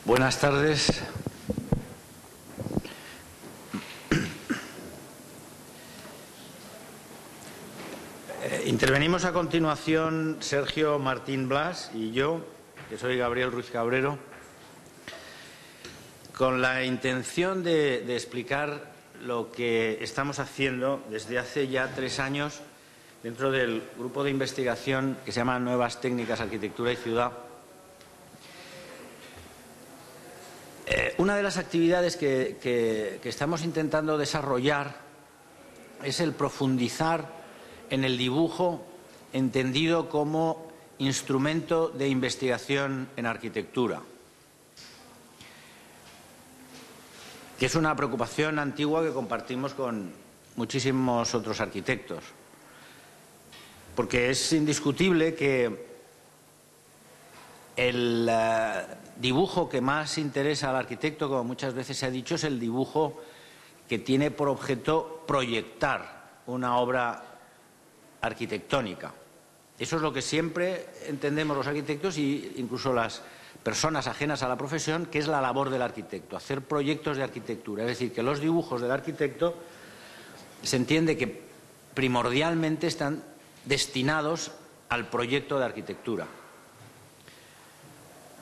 Buenas tardes. Intervenimos a continuación Sergio Martín Blas y yo, que soy Gabriel Ruiz Cabrero, con la intención de explicar lo que estamos haciendo desde hace ya 3 años dentro del grupo de investigación que se llama Nuevas Técnicas, Arquitectura y Ciudad. Una de las actividades que estamos intentando desarrollar es el profundizar en el dibujo entendido como instrumento de investigación en arquitectura, que es una preocupación antigua que compartimos con muchísimos otros arquitectos, porque es indiscutible que el dibujo que más interesa al arquitecto, como muchas veces se ha dicho, es el dibujo que tiene por objeto proyectar una obra arquitectónica. Eso es lo que siempre entendemos los arquitectos e incluso las personas ajenas a la profesión, que es la labor del arquitecto, hacer proyectos de arquitectura. Es decir, que los dibujos del arquitecto se entiende que primordialmente están destinados al proyecto de arquitectura.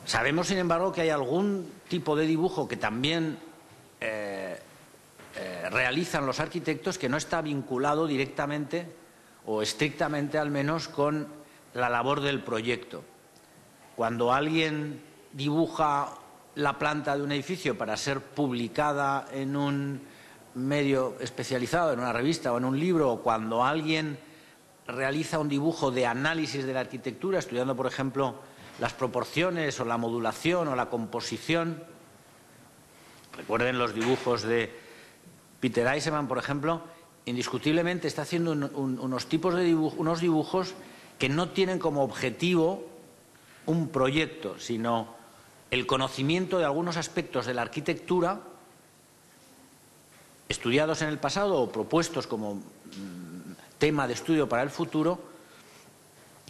Sabemos, sin embargo, que hay algún tipo de dibujo que también realizan los arquitectos que no está vinculado directamente o estrictamente al menos con la labor del proyecto. Cuando alguien dibuja la planta de un edificio para ser publicada en un medio especializado, en una revista o en un libro, o cuando alguien realiza un dibujo de análisis de la arquitectura, estudiando, por ejemplo, las proporciones o la modulación o la composición. Recuerden los dibujos de Peter Eisenman, por ejemplo. Indiscutiblemente está haciendo unos tipos de unos dibujos que no tienen como objetivo un proyecto, sino el conocimiento de algunos aspectos de la arquitectura estudiados en el pasado o propuestos como tema de estudio para el futuro,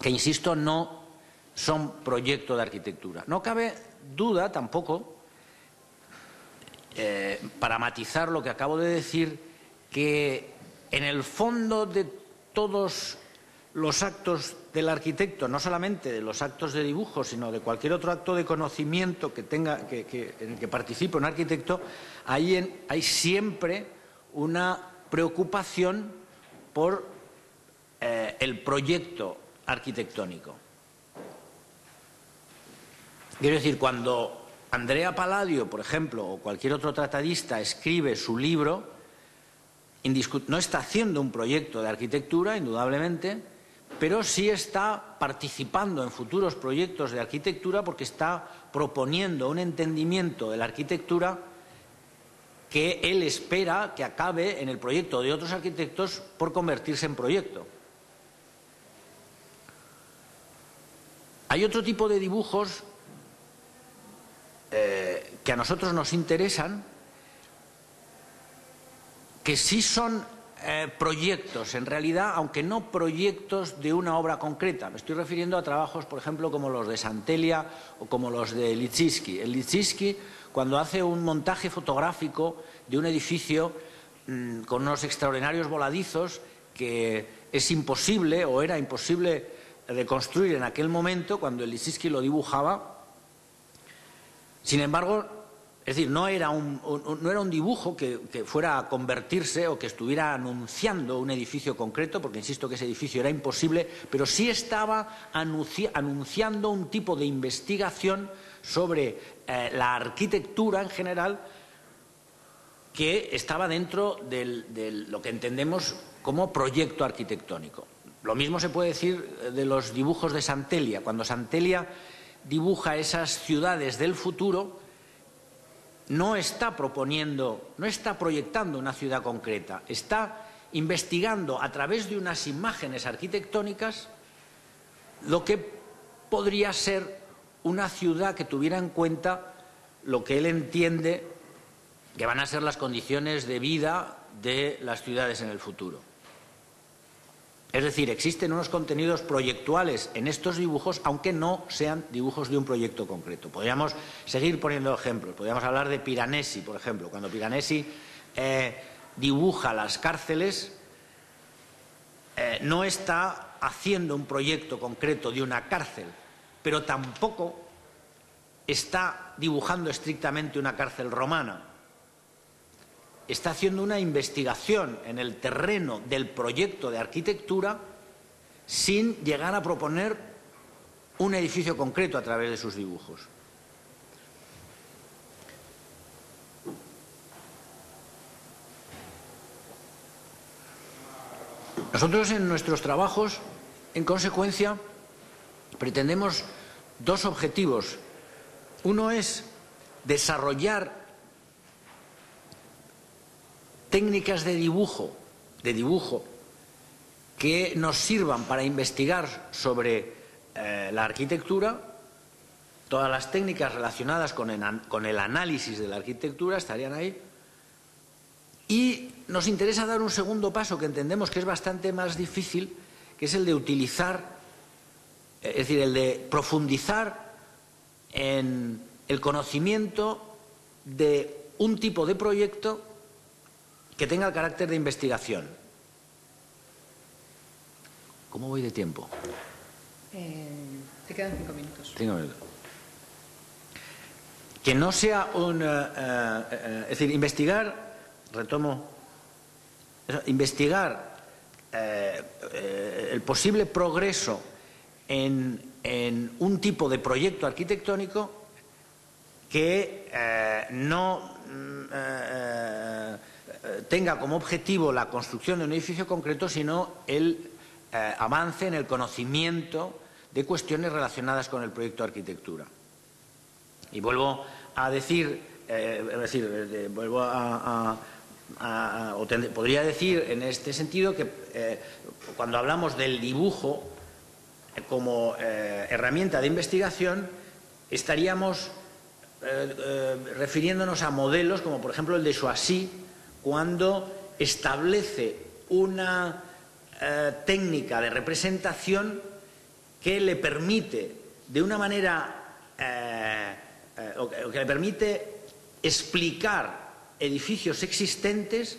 que, insisto, no son proyecto de arquitectura. No cabe duda tampoco, para matizar lo que acabo de decir, que en el fondo de todos los actos del arquitecto, no solamente de los actos de dibujo, sino de cualquier otro acto de conocimiento que tenga, en el que participe un arquitecto, hay siempre una preocupación por el proyecto arquitectónico. Quiero decir, cuando Andrea Palladio, por ejemplo, o cualquier otro tratadista escribe su libro, no está haciendo un proyecto de arquitectura, indudablemente, pero sí está participando en futuros proyectos de arquitectura porque está proponiendo un entendimiento de la arquitectura que él espera que acabe en el proyecto de otros arquitectos por convertirse en proyecto. Hay otro tipo de dibujos que a nosotros nos interesan, que sí son proyectos, en realidad, aunque no proyectos de una obra concreta. Me estoy refiriendo a trabajos, por ejemplo, como los de Santelia o como los de Lissitzky. El Lissitzky, cuando hace un montaje fotográfico de un edificio con unos extraordinarios voladizos que es imposible o era imposible de construir en aquel momento, cuando el Lissitzky lo dibujaba. Sin embargo, es decir, no era un dibujo que fuera a convertirse o que estuviera anunciando un edificio concreto, porque insisto que ese edificio era imposible, pero sí estaba anunciando un tipo de investigación sobre la arquitectura en general que estaba dentro de lo que entendemos como proyecto arquitectónico. Lo mismo se puede decir de los dibujos de Santelia. Cuando Santelia dibuja esas ciudades del futuro, no está proyectando una ciudad concreta, está investigando a través de unas imágenes arquitectónicas lo que podría ser una ciudad que tuviera en cuenta lo que él entiende que van a ser las condiciones de vida de las ciudades en el futuro. Es decir, existen unos contenidos proyectuales en estos dibujos, aunque no sean dibujos de un proyecto concreto. Podríamos seguir poniendo ejemplos. Podríamos hablar de Piranesi, por ejemplo. Cuando Piranesi dibuja las cárceles, no está haciendo un proyecto concreto de una cárcel, pero tampoco está dibujando estrictamente una cárcel romana. Está haciendo una investigación en el terreno del proyecto de arquitectura sin llegar a proponer un edificio concreto a través de sus dibujos. Nosotros en nuestros trabajos, en consecuencia, pretendemos dos objetivos. Uno es desarrollar técnicas de dibujo que nos sirvan para investigar sobre la arquitectura. Todas las técnicas relacionadas con el análisis de la arquitectura estarían ahí. Y nos interesa dar un segundo paso que entendemos que es bastante más difícil, que es el de utilizar, es decir, el de profundizar en el conocimiento de un tipo de proyecto que tenga el carácter de investigación. ¿Cómo voy de tiempo? Te quedan 5 minutos. 5 minutos. Que no sea un... es decir, investigar, retomo, investigar el posible progreso en un tipo de proyecto arquitectónico que no tenga como objetivo la construcción de un edificio concreto, sino el avance en el conocimiento de cuestiones relacionadas con el proyecto de arquitectura. Y vuelvo a decir, podría decir en este sentido que cuando hablamos del dibujo como herramienta de investigación, estaríamos refiriéndonos a modelos como por ejemplo el de Choisy, cuando establece una técnica de representación que le permite de una manera o que le permite explicar edificios existentes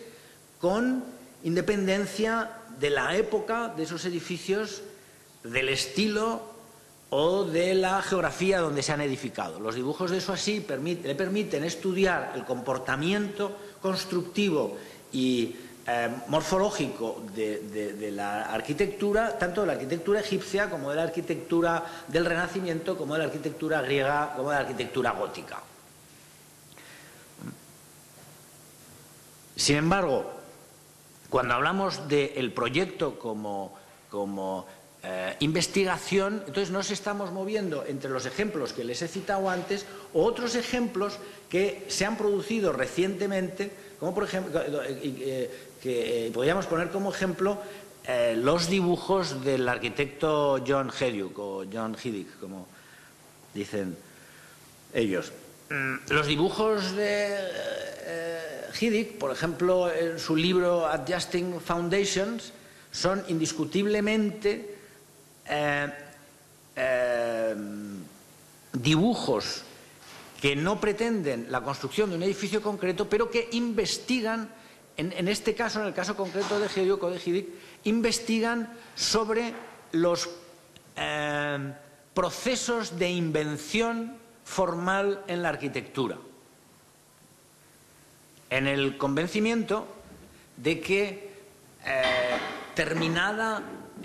con independencia de la época de esos edificios, del estilo o de la geografía donde se han edificado. Los dibujos de Choisy le permiten estudiar el comportamiento constructivo y morfológico de la arquitectura, tanto de la arquitectura egipcia como de la arquitectura del Renacimiento, como de la arquitectura griega, como de la arquitectura gótica. Sin embargo, cuando hablamos del proyecto como investigación, entonces nos estamos moviendo entre los ejemplos que les he citado antes o otros ejemplos que se han producido recientemente, como por ejemplo, que podríamos poner como ejemplo los dibujos del arquitecto John Hediuk o John Hidick, como dicen ellos. Los dibujos de Hidick, por ejemplo, en su libro Adjusting Foundations, son indiscutiblemente dibujos que no pretenden la construcción de un edificio concreto, pero que investigan, en este caso, en el caso concreto de Hediuk o de Hidick, investigan sobre los procesos de invención formal en la arquitectura, en el convencimiento de que terminada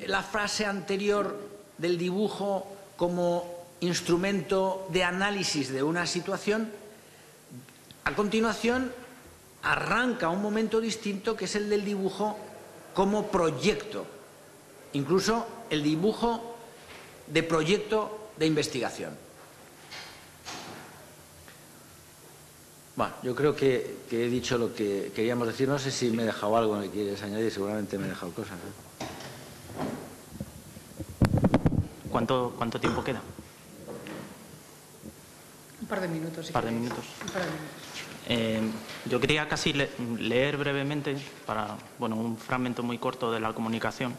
la fase anterior del dibujo como instrumento de análisis de una situación, a continuación arranca un momento distinto que es el del dibujo como proyecto, incluso el dibujo de proyecto de investigación. Bueno, yo creo que he dicho lo que queríamos decir. No sé si me he dejado algo que quieres añadir, seguramente me he dejado cosas, ¿eh? ¿Cuánto tiempo queda? Un par de minutos. Un par de minutos. Yo quería casi leer brevemente, para un fragmento muy corto de la comunicación,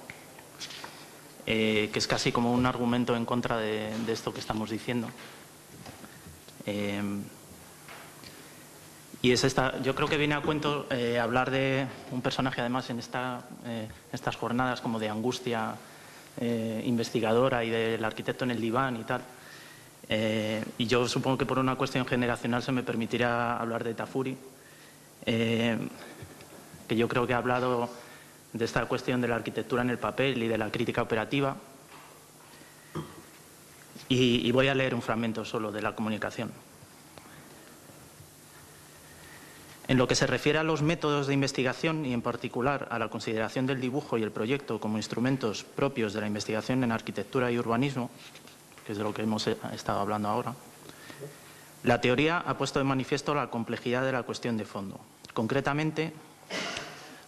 que es casi como un argumento en contra de esto que estamos diciendo. Y es yo creo que viene a cuento hablar de un personaje, además, en estas jornadas como de angustia investigadora y del arquitecto en el diván y tal. Y yo supongo que por una cuestión generacional se me permitirá hablar de Tafuri, que yo creo que ha hablado de esta cuestión de la arquitectura en el papel y de la crítica operativa. Y voy a leer un fragmento solo de la comunicación. En lo que se refiere a los métodos de investigación y, en particular, a la consideración del dibujo y el proyecto como instrumentos propios de la investigación en arquitectura y urbanismo, que es de lo que hemos estado hablando ahora, la teoría ha puesto de manifiesto la complejidad de la cuestión de fondo. Concretamente,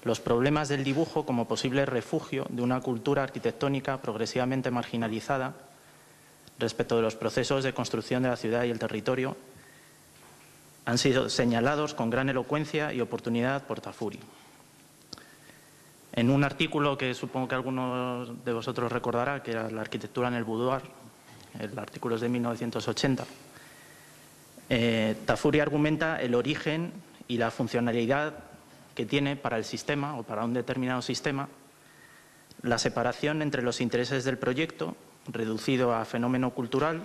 los problemas del dibujo como posible refugio de una cultura arquitectónica progresivamente marginalizada respecto de los procesos de construcción de la ciudad y el territorio han sido señalados con gran elocuencia y oportunidad por Tafuri. En un artículo que supongo que algunos de vosotros recordará, que era La arquitectura en el boudoir, el artículo es de 1980, Tafuri argumenta el origen y la funcionalidad que tiene para el sistema o para un determinado sistema la separación entre los intereses del proyecto, reducido a fenómeno cultural,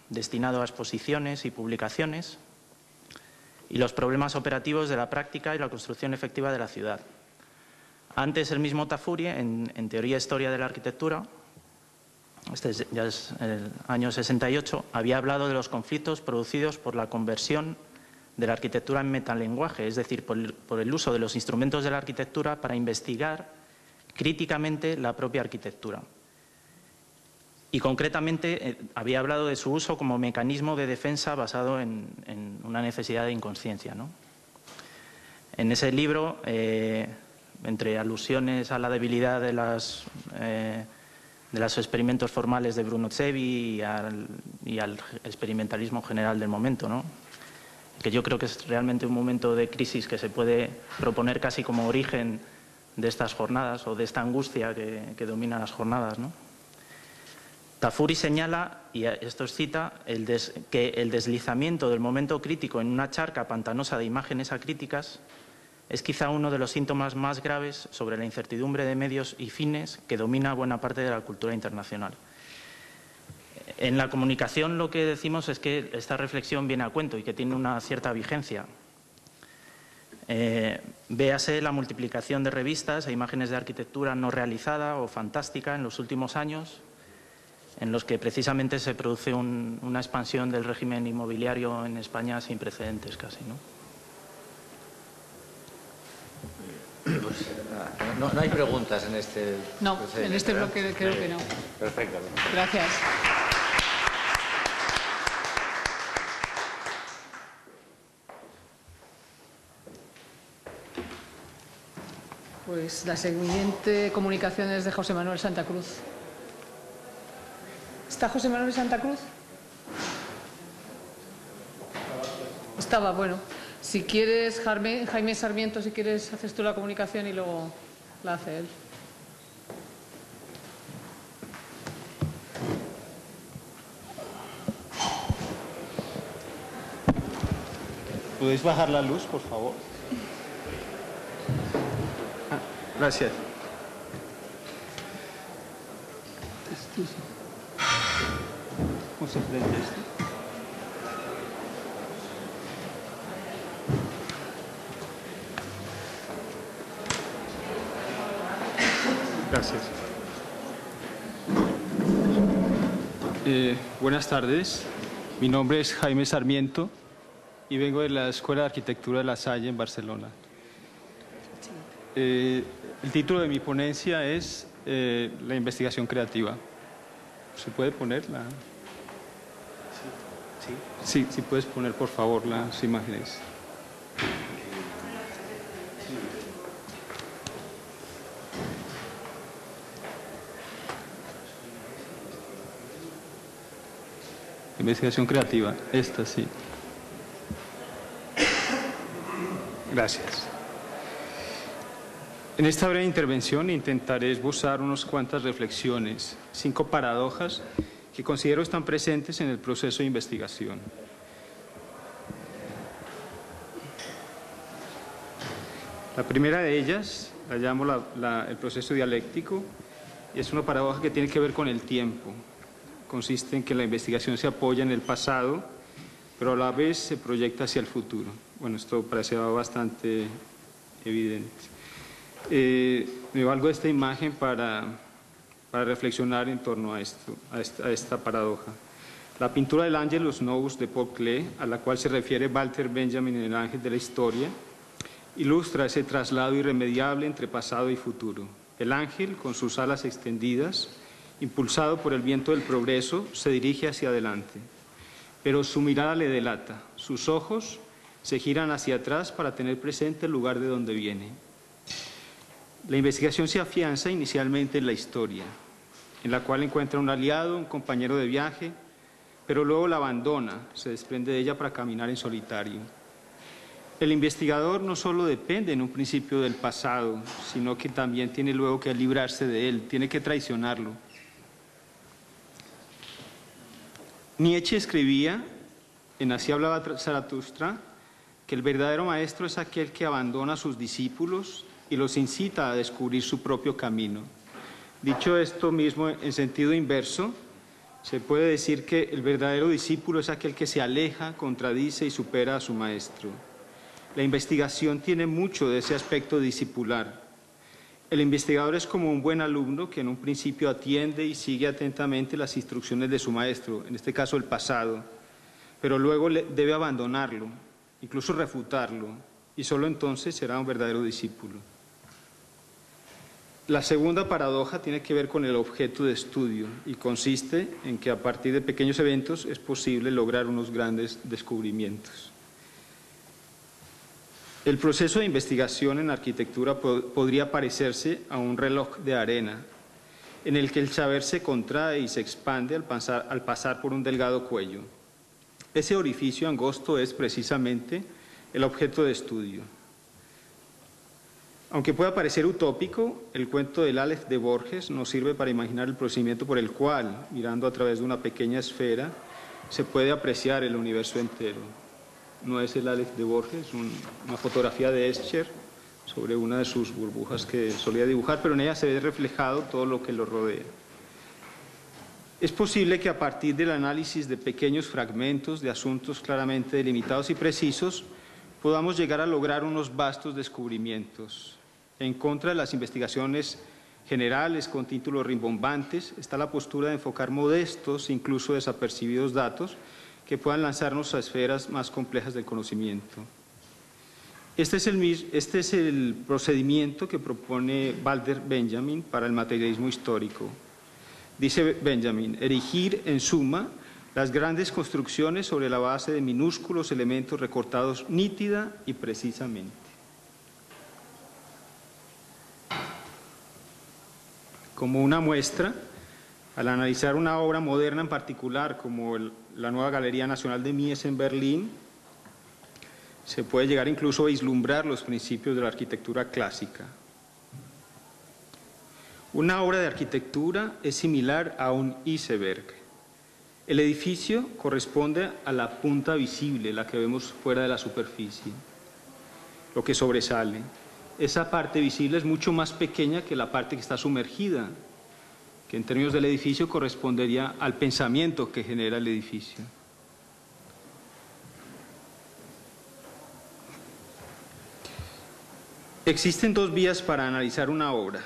destinado a exposiciones y publicaciones, y los problemas operativos de la práctica y la construcción efectiva de la ciudad. Antes, el mismo Tafuri, en Teoría e Historia de la Arquitectura, ya es el año 68, había hablado de los conflictos producidos por la conversión de la arquitectura en metalenguaje, es decir, por el uso de los instrumentos de la arquitectura para investigar críticamente la propia arquitectura. Y concretamente había hablado de su uso como mecanismo de defensa basado en una necesidad de inconsciencia, ¿no? En ese libro, entre alusiones a la debilidad de los experimentos formales de Bruno Zevi y al experimentalismo general del momento, ¿no? Que yo creo que es realmente un momento de crisis que se puede proponer casi como origen de estas jornadas o de esta angustia que domina las jornadas, ¿no? Tafuri señala, y esto es cita, que el deslizamiento del momento crítico en una charca pantanosa de imágenes acríticas es quizá uno de los síntomas más graves sobre la incertidumbre de medios y fines que domina buena parte de la cultura internacional. En la comunicación lo que decimos es que esta reflexión viene a cuento y que tiene una cierta vigencia. Véase la multiplicación de revistas e imágenes de arquitectura no realizada o fantástica en los últimos años, en los que precisamente se produce una expansión del régimen inmobiliario en España sin precedentes casi, ¿no? Pues, no hay preguntas en este... No, en este bloque creo que no. Perfecto. Gracias. Pues la siguiente comunicación es de José Manuel Santa Cruz. ¿Está José Manuel Santa Cruz? Estaba, bueno. Si quieres, Jaime Sarmiento, si quieres, haces tú la comunicación y luego la hace él. ¿Podéis bajar la luz, por favor? Gracias. ¿Cómo se prende esto? Gracias. Buenas tardes. Mi nombre es Jaime Sarmiento y vengo de la Escuela de Arquitectura de La Salle en Barcelona. El título de mi ponencia es la investigación creativa. ¿Se puede poner la...? Sí, sí puedes poner, por favor, las imágenes. Investigación creativa, esta sí. Gracias. En esta breve intervención intentaré esbozar unas cuantas reflexiones, 5 paradojas que considero están presentes en el proceso de investigación. La primera de ellas la llamo el proceso dialéctico, y es una paradoja que tiene que ver con el tiempo. Consiste en que la investigación se apoya en el pasado, pero a la vez se proyecta hacia el futuro. Bueno, esto parece bastante evidente. Me valgo de esta imagen para reflexionar en torno a esta paradoja. La pintura del Angelus Novus de Paul Klee, a la cual se refiere Walter Benjamin en El ángel de la historia, ilustra ese traslado irremediable entre pasado y futuro. El ángel, con sus alas extendidas, impulsado por el viento del progreso, se dirige hacia adelante, pero su mirada le delata, sus ojos se giran hacia atrás para tener presente el lugar de donde viene. La investigación se afianza inicialmente en la historia, en la cual encuentra un aliado, un compañero de viaje, pero luego la abandona, se desprende de ella para caminar en solitario. El investigador no solo depende en un principio del pasado, sino que también tiene luego que librarse de él, tiene que traicionarlo. Nietzsche escribía, en Así hablaba Zaratustra, que el verdadero maestro es aquel que abandona a sus discípulos y los incita a descubrir su propio camino. Dicho esto mismo en sentido inverso, se puede decir que el verdadero discípulo es aquel que se aleja, contradice y supera a su maestro. La investigación tiene mucho de ese aspecto discipular. El investigador es como un buen alumno que en un principio atiende y sigue atentamente las instrucciones de su maestro, en este caso el pasado, pero luego debe abandonarlo, incluso refutarlo, y solo entonces será un verdadero discípulo. La segunda paradoja tiene que ver con el objeto de estudio y consiste en que a partir de pequeños eventos es posible lograr unos grandes descubrimientos. El proceso de investigación en arquitectura podría parecerse a un reloj de arena, en el que el saber se contrae y se expande al pasar por un delgado cuello. Ese orificio angosto es precisamente el objeto de estudio. Aunque pueda parecer utópico, el cuento del Aleph de Borges nos sirve para imaginar el procedimiento por el cual, mirando a través de una pequeña esfera, se puede apreciar el universo entero. No es el Aleph de Borges, una fotografía de Escher sobre una de sus burbujas que solía dibujar, pero en ella se ve reflejado todo lo que lo rodea. Es posible que a partir del análisis de pequeños fragmentos de asuntos claramente delimitados y precisos, podamos llegar a lograr unos vastos descubrimientos. En contra de las investigaciones generales con títulos rimbombantes está la postura de enfocar modestos, incluso desapercibidos datos, que puedan lanzarnos a esferas más complejas del conocimiento. Este es el procedimiento que propone Walter Benjamin para el materialismo histórico. Dice Benjamin, erigir en suma las grandes construcciones sobre la base de minúsculos elementos recortados nítida y precisamente. Como una muestra, al analizar una obra moderna en particular, como la nueva Galería Nacional de Mies en Berlín, se puede llegar incluso a vislumbrar los principios de la arquitectura clásica. Una obra de arquitectura es similar a un iceberg. El edificio corresponde a la punta visible, la que vemos fuera de la superficie, lo que sobresale. Esa parte visible es mucho más pequeña que la parte que está sumergida, que en términos del edificio correspondería al pensamiento que genera el edificio. Existen dos vías para analizar una obra.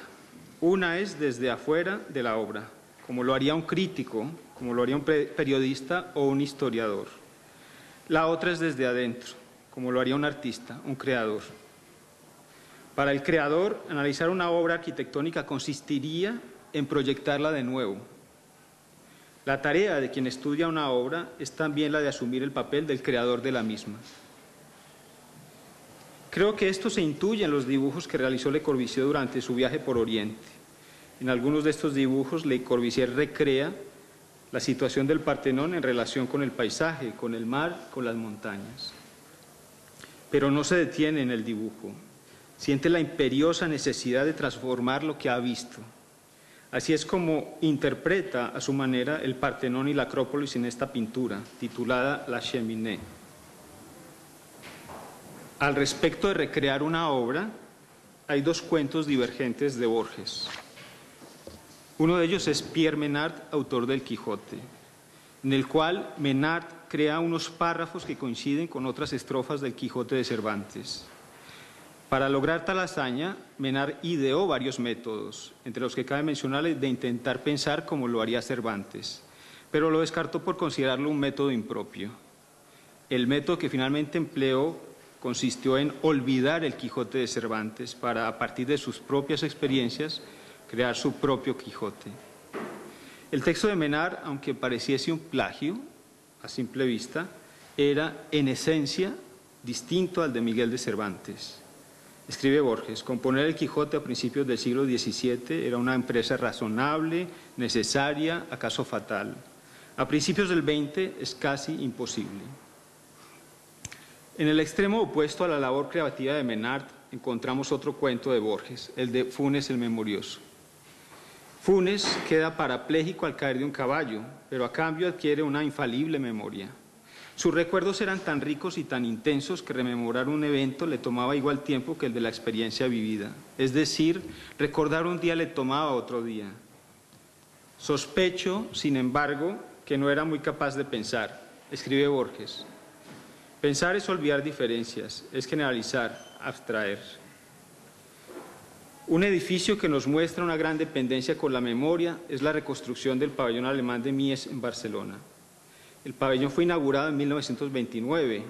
Una es desde afuera de la obra, como lo haría un crítico, como lo haría un periodista o un historiador. La otra es desde adentro, como lo haría un artista, un creador. Para el creador, analizar una obra arquitectónica consistiría en proyectarla de nuevo. La tarea de quien estudia una obra es también la de asumir el papel del creador de la misma. Creo que esto se intuye en los dibujos que realizó Le Corbusier durante su viaje por Oriente. En algunos de estos dibujos, Le Corbusier recrea la situación del Partenón en relación con el paisaje, con el mar, con las montañas. Pero no se detiene en el dibujo. Siente la imperiosa necesidad de transformar lo que ha visto. Así es como interpreta a su manera el Partenón y la Acrópolis en esta pintura, titulada La Cheminée. Al respecto de recrear una obra, hay dos cuentos divergentes de Borges. Uno de ellos es Pierre Menard, autor del Quijote, en el cual Menard crea unos párrafos que coinciden con otras estrofas del Quijote de Cervantes. Para lograr tal hazaña, Menard ideó varios métodos, entre los que cabe mencionar el de intentar pensar como lo haría Cervantes, pero lo descartó por considerarlo un método impropio. El método que finalmente empleó consistió en olvidar el Quijote de Cervantes para, a partir de sus propias experiencias, crear su propio Quijote. El texto de Menard, aunque pareciese un plagio a simple vista, era en esencia distinto al de Miguel de Cervantes. Escribe Borges: componer el Quijote a principios del siglo XVII era una empresa razonable, necesaria, acaso fatal. A principios del XX es casi imposible. En el extremo opuesto a la labor creativa de Menard encontramos otro cuento de Borges, el de Funes el Memorioso. Funes queda parapléjico al caer de un caballo, pero a cambio adquiere una infalible memoria. Sus recuerdos eran tan ricos y tan intensos que rememorar un evento le tomaba igual tiempo que el de la experiencia vivida. Es decir, recordar un día le tomaba otro día. Sospecho, sin embargo, que no era muy capaz de pensar, escribe Borges. Pensar es olvidar diferencias, es generalizar, abstraer. Un edificio que nos muestra una gran dependencia con la memoria es la reconstrucción del pabellón alemán de Mies en Barcelona. El pabellón fue inaugurado en 1929,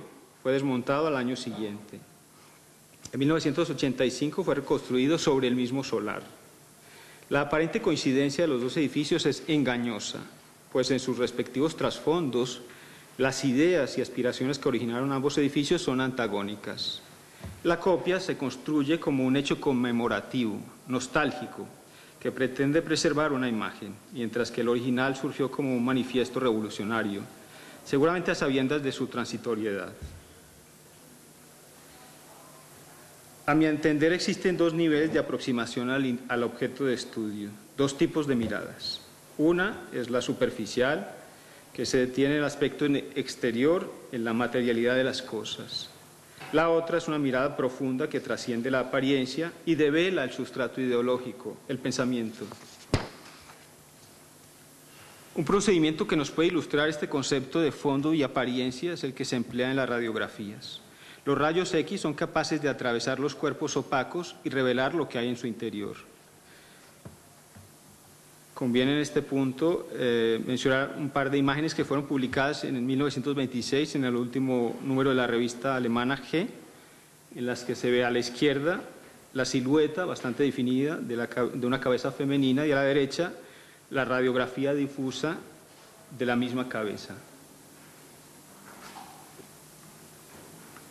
fue desmontado al año siguiente. En 1985 fue reconstruido sobre el mismo solar. La aparente coincidencia de los dos edificios es engañosa, pues en sus respectivos trasfondos las ideas y aspiraciones que originaron ambos edificios son antagónicas. La copia se construye como un hecho conmemorativo, nostálgico, que pretende preservar una imagen, mientras que el original surgió como un manifiesto revolucionario, seguramente a sabiendas de su transitoriedad. A mi entender, existen dos niveles de aproximación al objeto de estudio, dos tipos de miradas. Una es la superficial, que se detiene en el aspecto exterior, en la materialidad de las cosas. La otra es una mirada profunda que trasciende la apariencia y devela el sustrato ideológico, el pensamiento. Un procedimiento que nos puede ilustrar este concepto de fondo y apariencia es el que se emplea en las radiografías. Los rayos X son capaces de atravesar los cuerpos opacos y revelar lo que hay en su interior. Conviene en este punto mencionar un par de imágenes que fueron publicadas en 1926 en el último número de la revista alemana G, en las que se ve a la izquierda la silueta bastante definida de una cabeza femenina y a la derecha la radiografía difusa de la misma cabeza.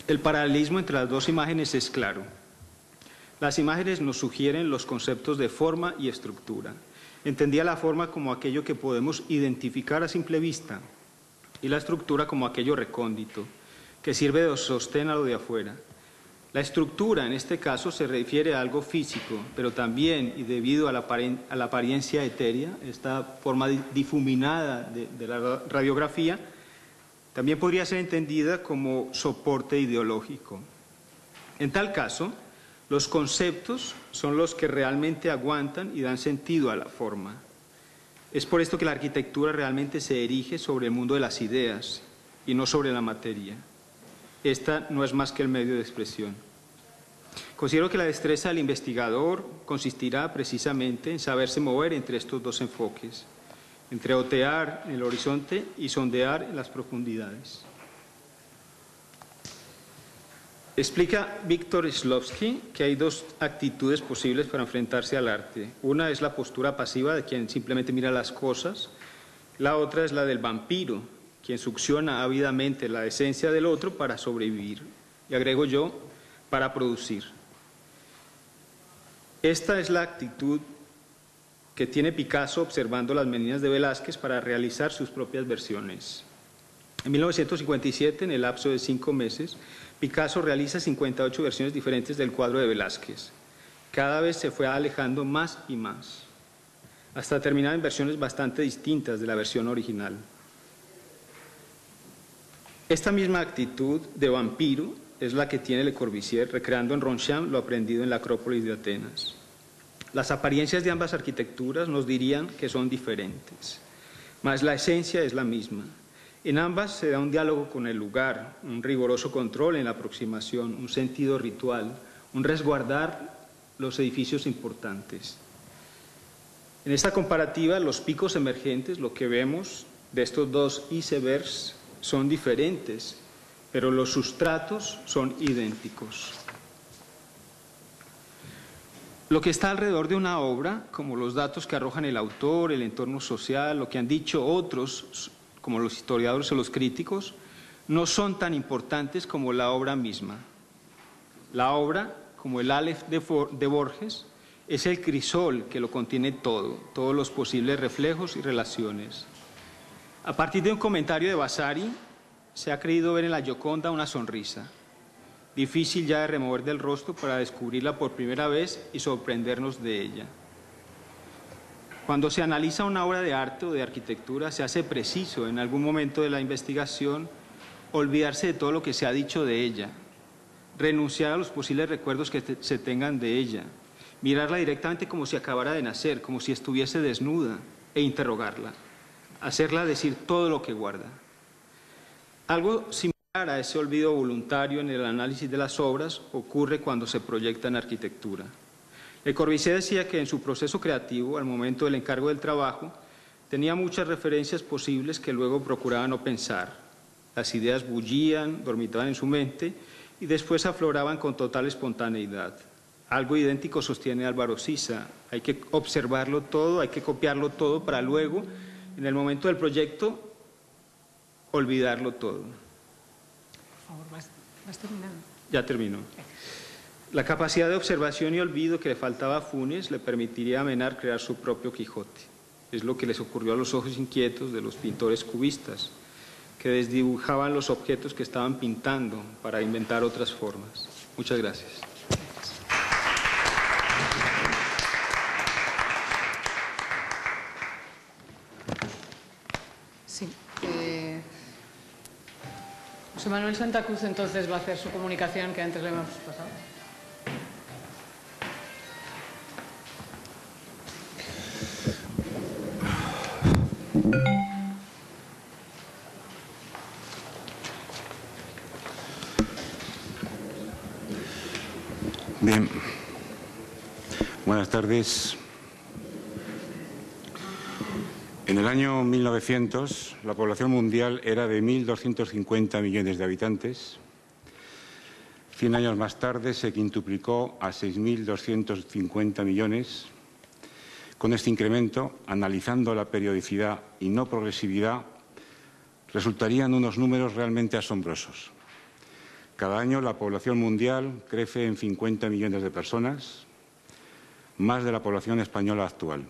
El paralelismo entre las dos imágenes es claro. Las imágenes nos sugieren los conceptos de forma y estructura. Entendía la forma como aquello que podemos identificar a simple vista y la estructura como aquello recóndito, que sirve de sostén a lo de afuera. La estructura, en este caso, se refiere a algo físico, pero también, y debido a la apariencia etérea, esta forma difuminada de la radiografía, también podría ser entendida como soporte ideológico. En tal caso, los conceptos son los que realmente aguantan y dan sentido a la forma. Es por esto que la arquitectura realmente se erige sobre el mundo de las ideas y no sobre la materia. Esta no es más que el medio de expresión. Considero que la destreza del investigador consistirá precisamente en saberse mover entre estos dos enfoques, entre otear en el horizonte y sondear en las profundidades. Explica Víctor Szlowski que hay dos actitudes posibles para enfrentarse al arte. Una es la postura pasiva de quien simplemente mira las cosas, la otra es la del vampiro, quien succiona ávidamente la esencia del otro para sobrevivir, y agrego yo, para producir. Esta es la actitud que tiene Picasso observando las meninas de Velázquez para realizar sus propias versiones. En 1957, en el lapso de 5 meses, Picasso realiza 58 versiones diferentes del cuadro de Velázquez. Cada vez se fue alejando más y más, hasta terminar en versiones bastante distintas de la versión original. Esta misma actitud de vampiro es la que tiene Le Corbusier, recreando en Ronchamp lo aprendido en la Acrópolis de Atenas. Las apariencias de ambas arquitecturas nos dirían que son diferentes, mas la esencia es la misma. En ambas se da un diálogo con el lugar, un riguroso control en la aproximación, un sentido ritual, un resguardar los edificios importantes. En esta comparativa, los picos emergentes, lo que vemos de estos dos icebergs, son diferentes, pero los sustratos son idénticos. Lo que está alrededor de una obra, como los datos que arrojan el autor, el entorno social, lo que han dicho otros, como los historiadores o los críticos, no son tan importantes como la obra misma. La obra, como el Aleph de Borges, es el crisol que lo contiene todo, todos los posibles reflejos y relaciones. A partir de un comentario de Vasari, se ha creído ver en la Gioconda una sonrisa, difícil ya de remover del rostro para descubrirla por primera vez y sorprendernos de ella. Cuando se analiza una obra de arte o de arquitectura, se hace preciso en algún momento de la investigación olvidarse de todo lo que se ha dicho de ella, renunciar a los posibles recuerdos que se tengan de ella, mirarla directamente como si acabara de nacer, como si estuviese desnuda, e interrogarla, hacerla decir todo lo que guarda. Algo similar a ese olvido voluntario en el análisis de las obras ocurre cuando se proyecta en arquitectura. Le Corbusier decía que en su proceso creativo, al momento del encargo del trabajo, tenía muchas referencias posibles que luego procuraba no pensar. Las ideas bullían, dormitaban en su mente y después afloraban con total espontaneidad. Algo idéntico sostiene Álvaro Siza. Hay que observarlo todo, hay que copiarlo todo para luego, en el momento del proyecto, olvidarlo todo. Por favor, vas terminando. Ya termino. La capacidad de observación y olvido que le faltaba a Funes le permitiría a Menard crear su propio Quijote. Es lo que les ocurrió a los ojos inquietos de los pintores cubistas, que desdibujaban los objetos que estaban pintando para inventar otras formas. Muchas gracias. Sí. José Manuel Santa Cruz entonces va a hacer su comunicación que antes le hemos pasado. Bien, buenas tardes. En el año 1900 la población mundial era de 1.250 millones de habitantes. 100 años más tarde se quintuplicó a 6.250 millones. Con este incremento, analizando la periodicidad y no progresividad, resultarían unos números realmente asombrosos. Cada año la población mundial crece en 50 millones de personas, más de la población española actual.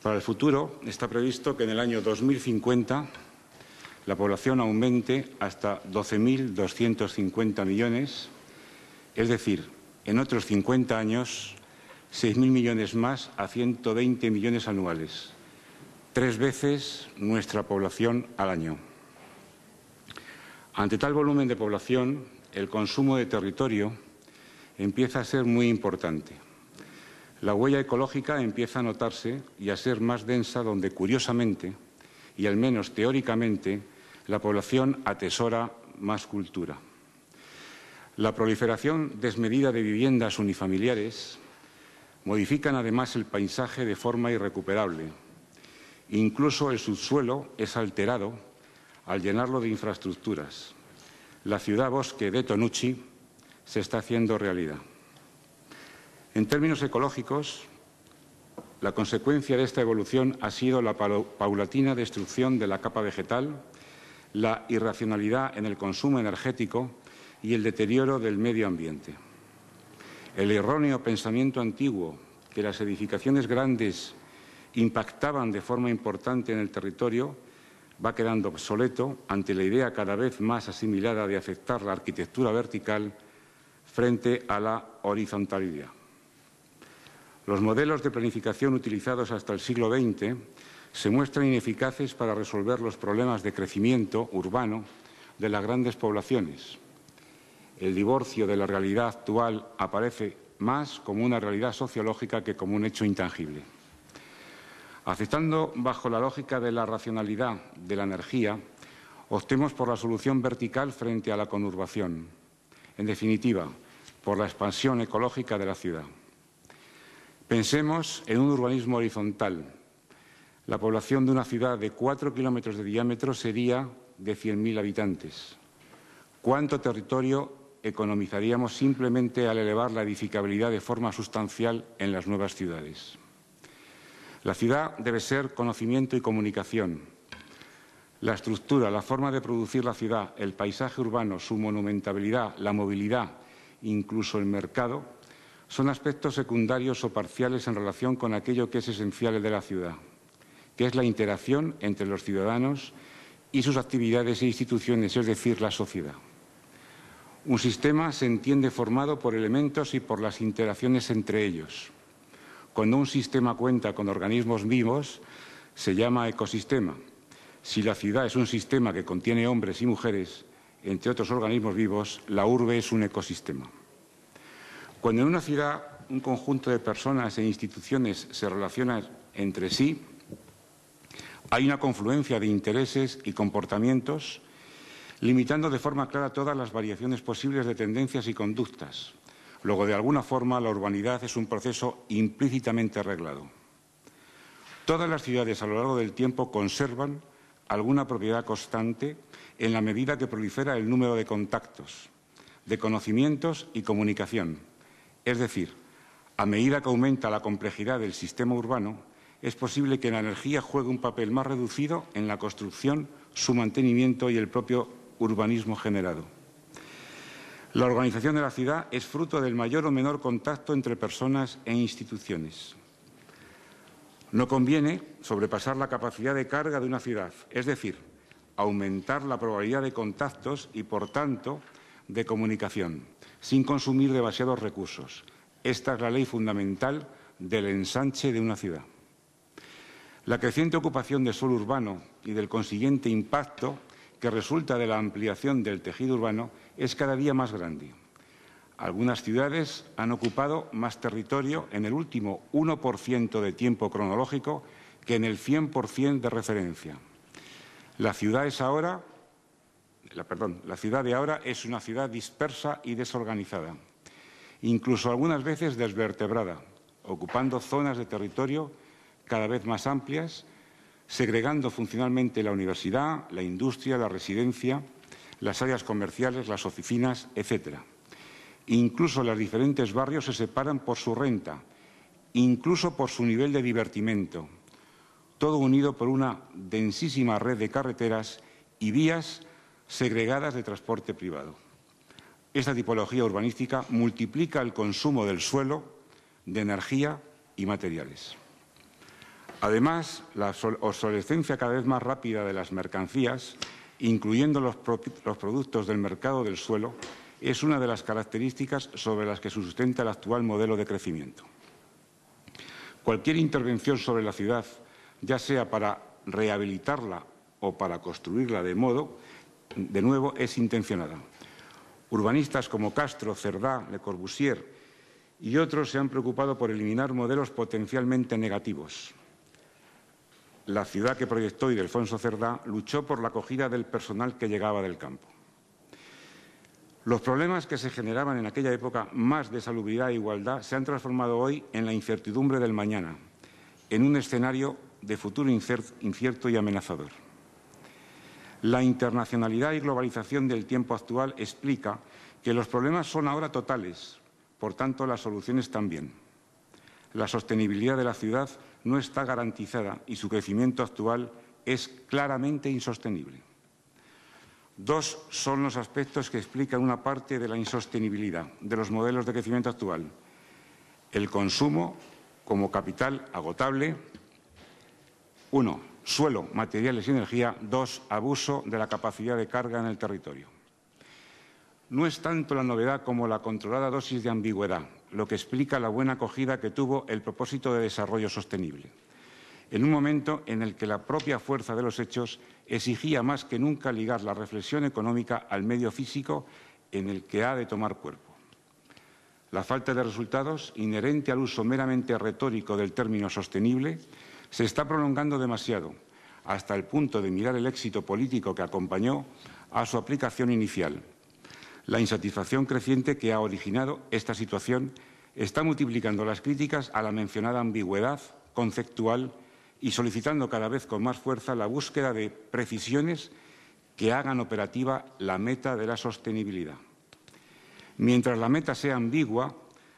Para el futuro está previsto que en el año 2050 la población aumente hasta 12.250 millones, es decir, en otros 50 años, 6.000 millones más a 120 millones anuales, 3 veces nuestra población al año. Ante tal volumen de población, el consumo de territorio empieza a ser muy importante. La huella ecológica empieza a notarse y a ser más densa donde, curiosamente, y al menos teóricamente, la población atesora más cultura. La proliferación desmedida de viviendas unifamiliares modifican además el paisaje de forma irrecuperable. Incluso el subsuelo es alterado al llenarlo de infraestructuras. La ciudad-bosque de Tonucci se está haciendo realidad. En términos ecológicos, la consecuencia de esta evolución ha sido la paulatina destrucción de la capa vegetal, la irracionalidad en el consumo energético y el deterioro del medio ambiente. El erróneo pensamiento antiguo que las edificaciones grandes impactaban de forma importante en el territorio va quedando obsoleto ante la idea cada vez más asimilada de aceptar la arquitectura vertical frente a la horizontalidad. Los modelos de planificación utilizados hasta el siglo XX se muestran ineficaces para resolver los problemas de crecimiento urbano de las grandes poblaciones. El divorcio de la realidad actual aparece más como una realidad sociológica que como un hecho intangible. Aceptando bajo la lógica de la racionalidad de la energía, optemos por la solución vertical frente a la conurbación. En definitiva, por la expansión ecológica de la ciudad. Pensemos en un urbanismo horizontal. La población de una ciudad de 4 kilómetros de diámetro sería de 100.000 habitantes. ¿Cuánto territorio economizaríamos simplemente al elevar la edificabilidad de forma sustancial en las nuevas ciudades? La ciudad debe ser conocimiento y comunicación. La estructura, la forma de producir la ciudad, el paisaje urbano, su monumentabilidad, la movilidad, incluso el mercado, son aspectos secundarios o parciales en relación con aquello que es esencial de la ciudad, que es la interacción entre los ciudadanos y sus actividades e instituciones, es decir, la sociedad. Un sistema se entiende formado por elementos y por las interacciones entre ellos. Cuando un sistema cuenta con organismos vivos, se llama ecosistema. Si la ciudad es un sistema que contiene hombres y mujeres, entre otros organismos vivos, la urbe es un ecosistema. Cuando en una ciudad un conjunto de personas e instituciones se relacionan entre sí, hay una confluencia de intereses y comportamientos, limitando de forma clara todas las variaciones posibles de tendencias y conductas. Luego, de alguna forma, la urbanidad es un proceso implícitamente arreglado. Todas las ciudades a lo largo del tiempo conservan alguna propiedad constante en la medida que prolifera el número de contactos, de conocimientos y comunicación. Es decir, a medida que aumenta la complejidad del sistema urbano, es posible que la energía juegue un papel más reducido en la construcción, su mantenimiento y el propio urbanismo generado. La organización de la ciudad es fruto del mayor o menor contacto entre personas e instituciones. No conviene sobrepasar la capacidad de carga de una ciudad, es decir, aumentar la probabilidad de contactos y, por tanto, de comunicación, sin consumir demasiados recursos. Esta es la ley fundamental del ensanche de una ciudad. La creciente ocupación de suelo urbano y del consiguiente impacto que resulta de la ampliación del tejido urbano es cada día más grande. Algunas ciudades han ocupado más territorio en el último 1% de tiempo cronológico que en el 100% de referencia. La ciudad de ahora es una ciudad dispersa y desorganizada, incluso algunas veces desvertebrada, ocupando zonas de territorio cada vez más amplias, segregando funcionalmente la universidad, la industria, la residencia, las áreas comerciales, las oficinas, etc. Incluso los diferentes barrios se separan por su renta, incluso por su nivel de divertimento, todo unido por una densísima red de carreteras y vías segregadas de transporte privado. Esta tipología urbanística multiplica el consumo del suelo, de energía y materiales. Además, la obsolescencia cada vez más rápida de las mercancías, incluyendo los productos del mercado del suelo, es una de las características sobre las que se sustenta el actual modelo de crecimiento. Cualquier intervención sobre la ciudad, ya sea para rehabilitarla o para construirla de nuevo, es intencionada. Urbanistas como Castro, Cerdá, Le Corbusier y otros se han preocupado por eliminar modelos potencialmente negativos. La ciudad que proyectó Ildefonso Cerdá luchó por la acogida del personal que llegaba del campo. Los problemas que se generaban en aquella época, más de salubridad e igualdad, se han transformado hoy en la incertidumbre del mañana, en un escenario de futuro incierto y amenazador. La internacionalidad y globalización del tiempo actual explica que los problemas son ahora totales, por tanto las soluciones también. La sostenibilidad de la ciudad no está garantizada y su crecimiento actual es claramente insostenible. Dos son los aspectos que explican una parte de la insostenibilidad de los modelos de crecimiento actual. El consumo como capital agotable. 1. suelo, materiales y energía. 2, abuso de la capacidad de carga en el territorio. No es tanto la novedad como la controlada dosis de ambigüedad lo que explica la buena acogida que tuvo el propósito de desarrollo sostenible, en un momento en el que la propia fuerza de los hechos exigía más que nunca ligar la reflexión económica al medio físico en el que ha de tomar cuerpo. La falta de resultados, inherente al uso meramente retórico del término sostenible, se está prolongando demasiado, hasta el punto de mirar el éxito político que acompañó a su aplicación inicial. La insatisfacción creciente que ha originado esta situación está multiplicando las críticas a la mencionada ambigüedad conceptual y solicitando cada vez con más fuerza la búsqueda de precisiones que hagan operativa la meta de la sostenibilidad. Mientras la meta sea ambigua,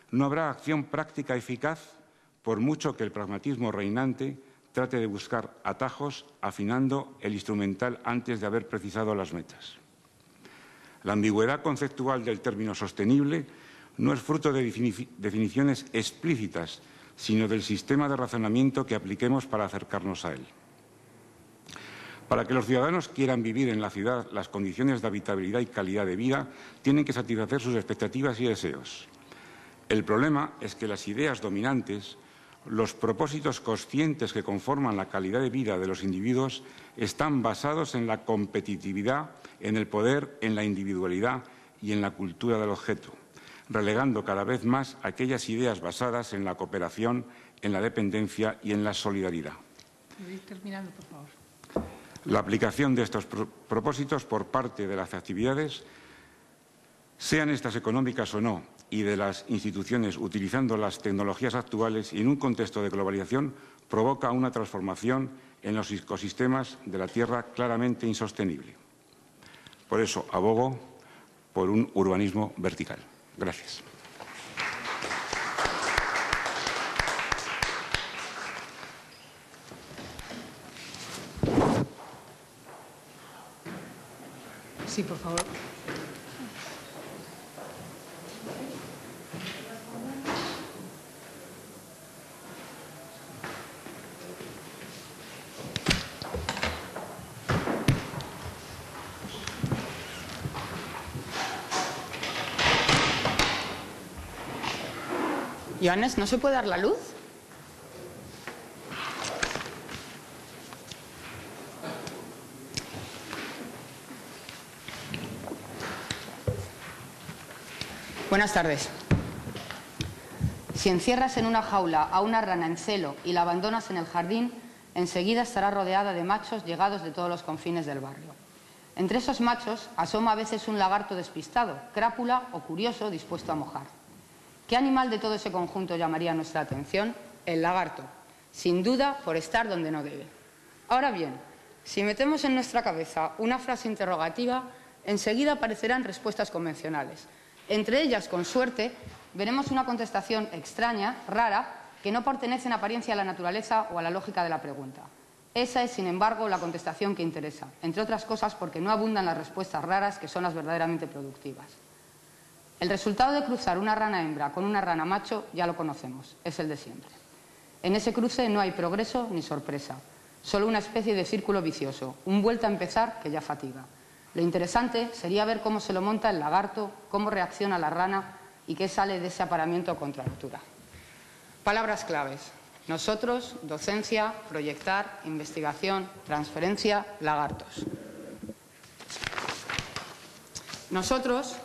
no habrá acción práctica eficaz, por mucho que el pragmatismo reinante trate de buscar atajos afinando el instrumental antes de haber precisado las metas. La ambigüedad conceptual del término sostenible no es fruto de definiciones explícitas, sino del sistema de razonamiento que apliquemos para acercarnos a él. Para que los ciudadanos quieran vivir en la ciudad, las condiciones de habitabilidad y calidad de vida tienen que satisfacer sus expectativas y deseos. El problema es que las ideas dominantes, los propósitos conscientes que conforman la calidad de vida de los individuos están basados en la competitividad, en el poder, en la individualidad y en la cultura del objeto, relegando cada vez más aquellas ideas basadas en la cooperación, en la dependencia y en la solidaridad. Terminando, por favor. La aplicación de estos propósitos por parte de las actividades, sean estas económicas o no, y de las instituciones utilizando las tecnologías actuales y en un contexto de globalización, provoca una transformación en los ecosistemas de la Tierra claramente insostenible. Por eso abogo por un urbanismo vertical. Gracias. Sí, por favor. Johannes, ¿no se puede dar la luz? Buenas tardes. Si encierras en una jaula a una rana en celo y la abandonas en el jardín, enseguida estará rodeada de machos llegados de todos los confines del barrio. Entre esos machos asoma a veces un lagarto despistado, crápula o curioso dispuesto a mojar. ¿Qué animal de todo ese conjunto llamaría nuestra atención? El lagarto, sin duda por estar donde no debe. Ahora bien, si metemos en nuestra cabeza una frase interrogativa, enseguida aparecerán respuestas convencionales. Entre ellas, con suerte, veremos una contestación extraña, rara, que no pertenece en apariencia a la naturaleza o a la lógica de la pregunta. Esa es, sin embargo, la contestación que interesa, entre otras cosas porque no abundan las respuestas raras que son las verdaderamente productivas. El resultado de cruzar una rana hembra con una rana macho ya lo conocemos, es el de siempre. En ese cruce no hay progreso ni sorpresa, solo una especie de círculo vicioso, un vuelta a empezar que ya fatiga. Lo interesante sería ver cómo se lo monta el lagarto, cómo reacciona la rana y qué sale de ese apareamiento contra natura. Palabras claves: nosotros, docencia, proyectar, investigación, transferencia, lagartos. Nosotros,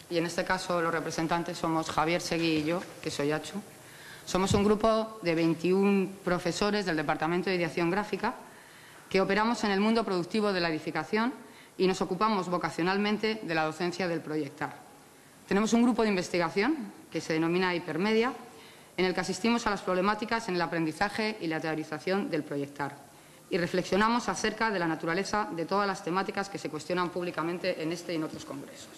y en este caso los representantes somos Javier Seguí y yo, que soy Achu, somos un grupo de 21 profesores del Departamento de Ideación Gráfica que operamos en el mundo productivo de la edificación y nos ocupamos vocacionalmente de la docencia del proyectar. Tenemos un grupo de investigación que se denomina Hipermedia, en el que asistimos a las problemáticas en el aprendizaje y la teorización del proyectar y reflexionamos acerca de la naturaleza de todas las temáticas que se cuestionan públicamente en este y en otros congresos.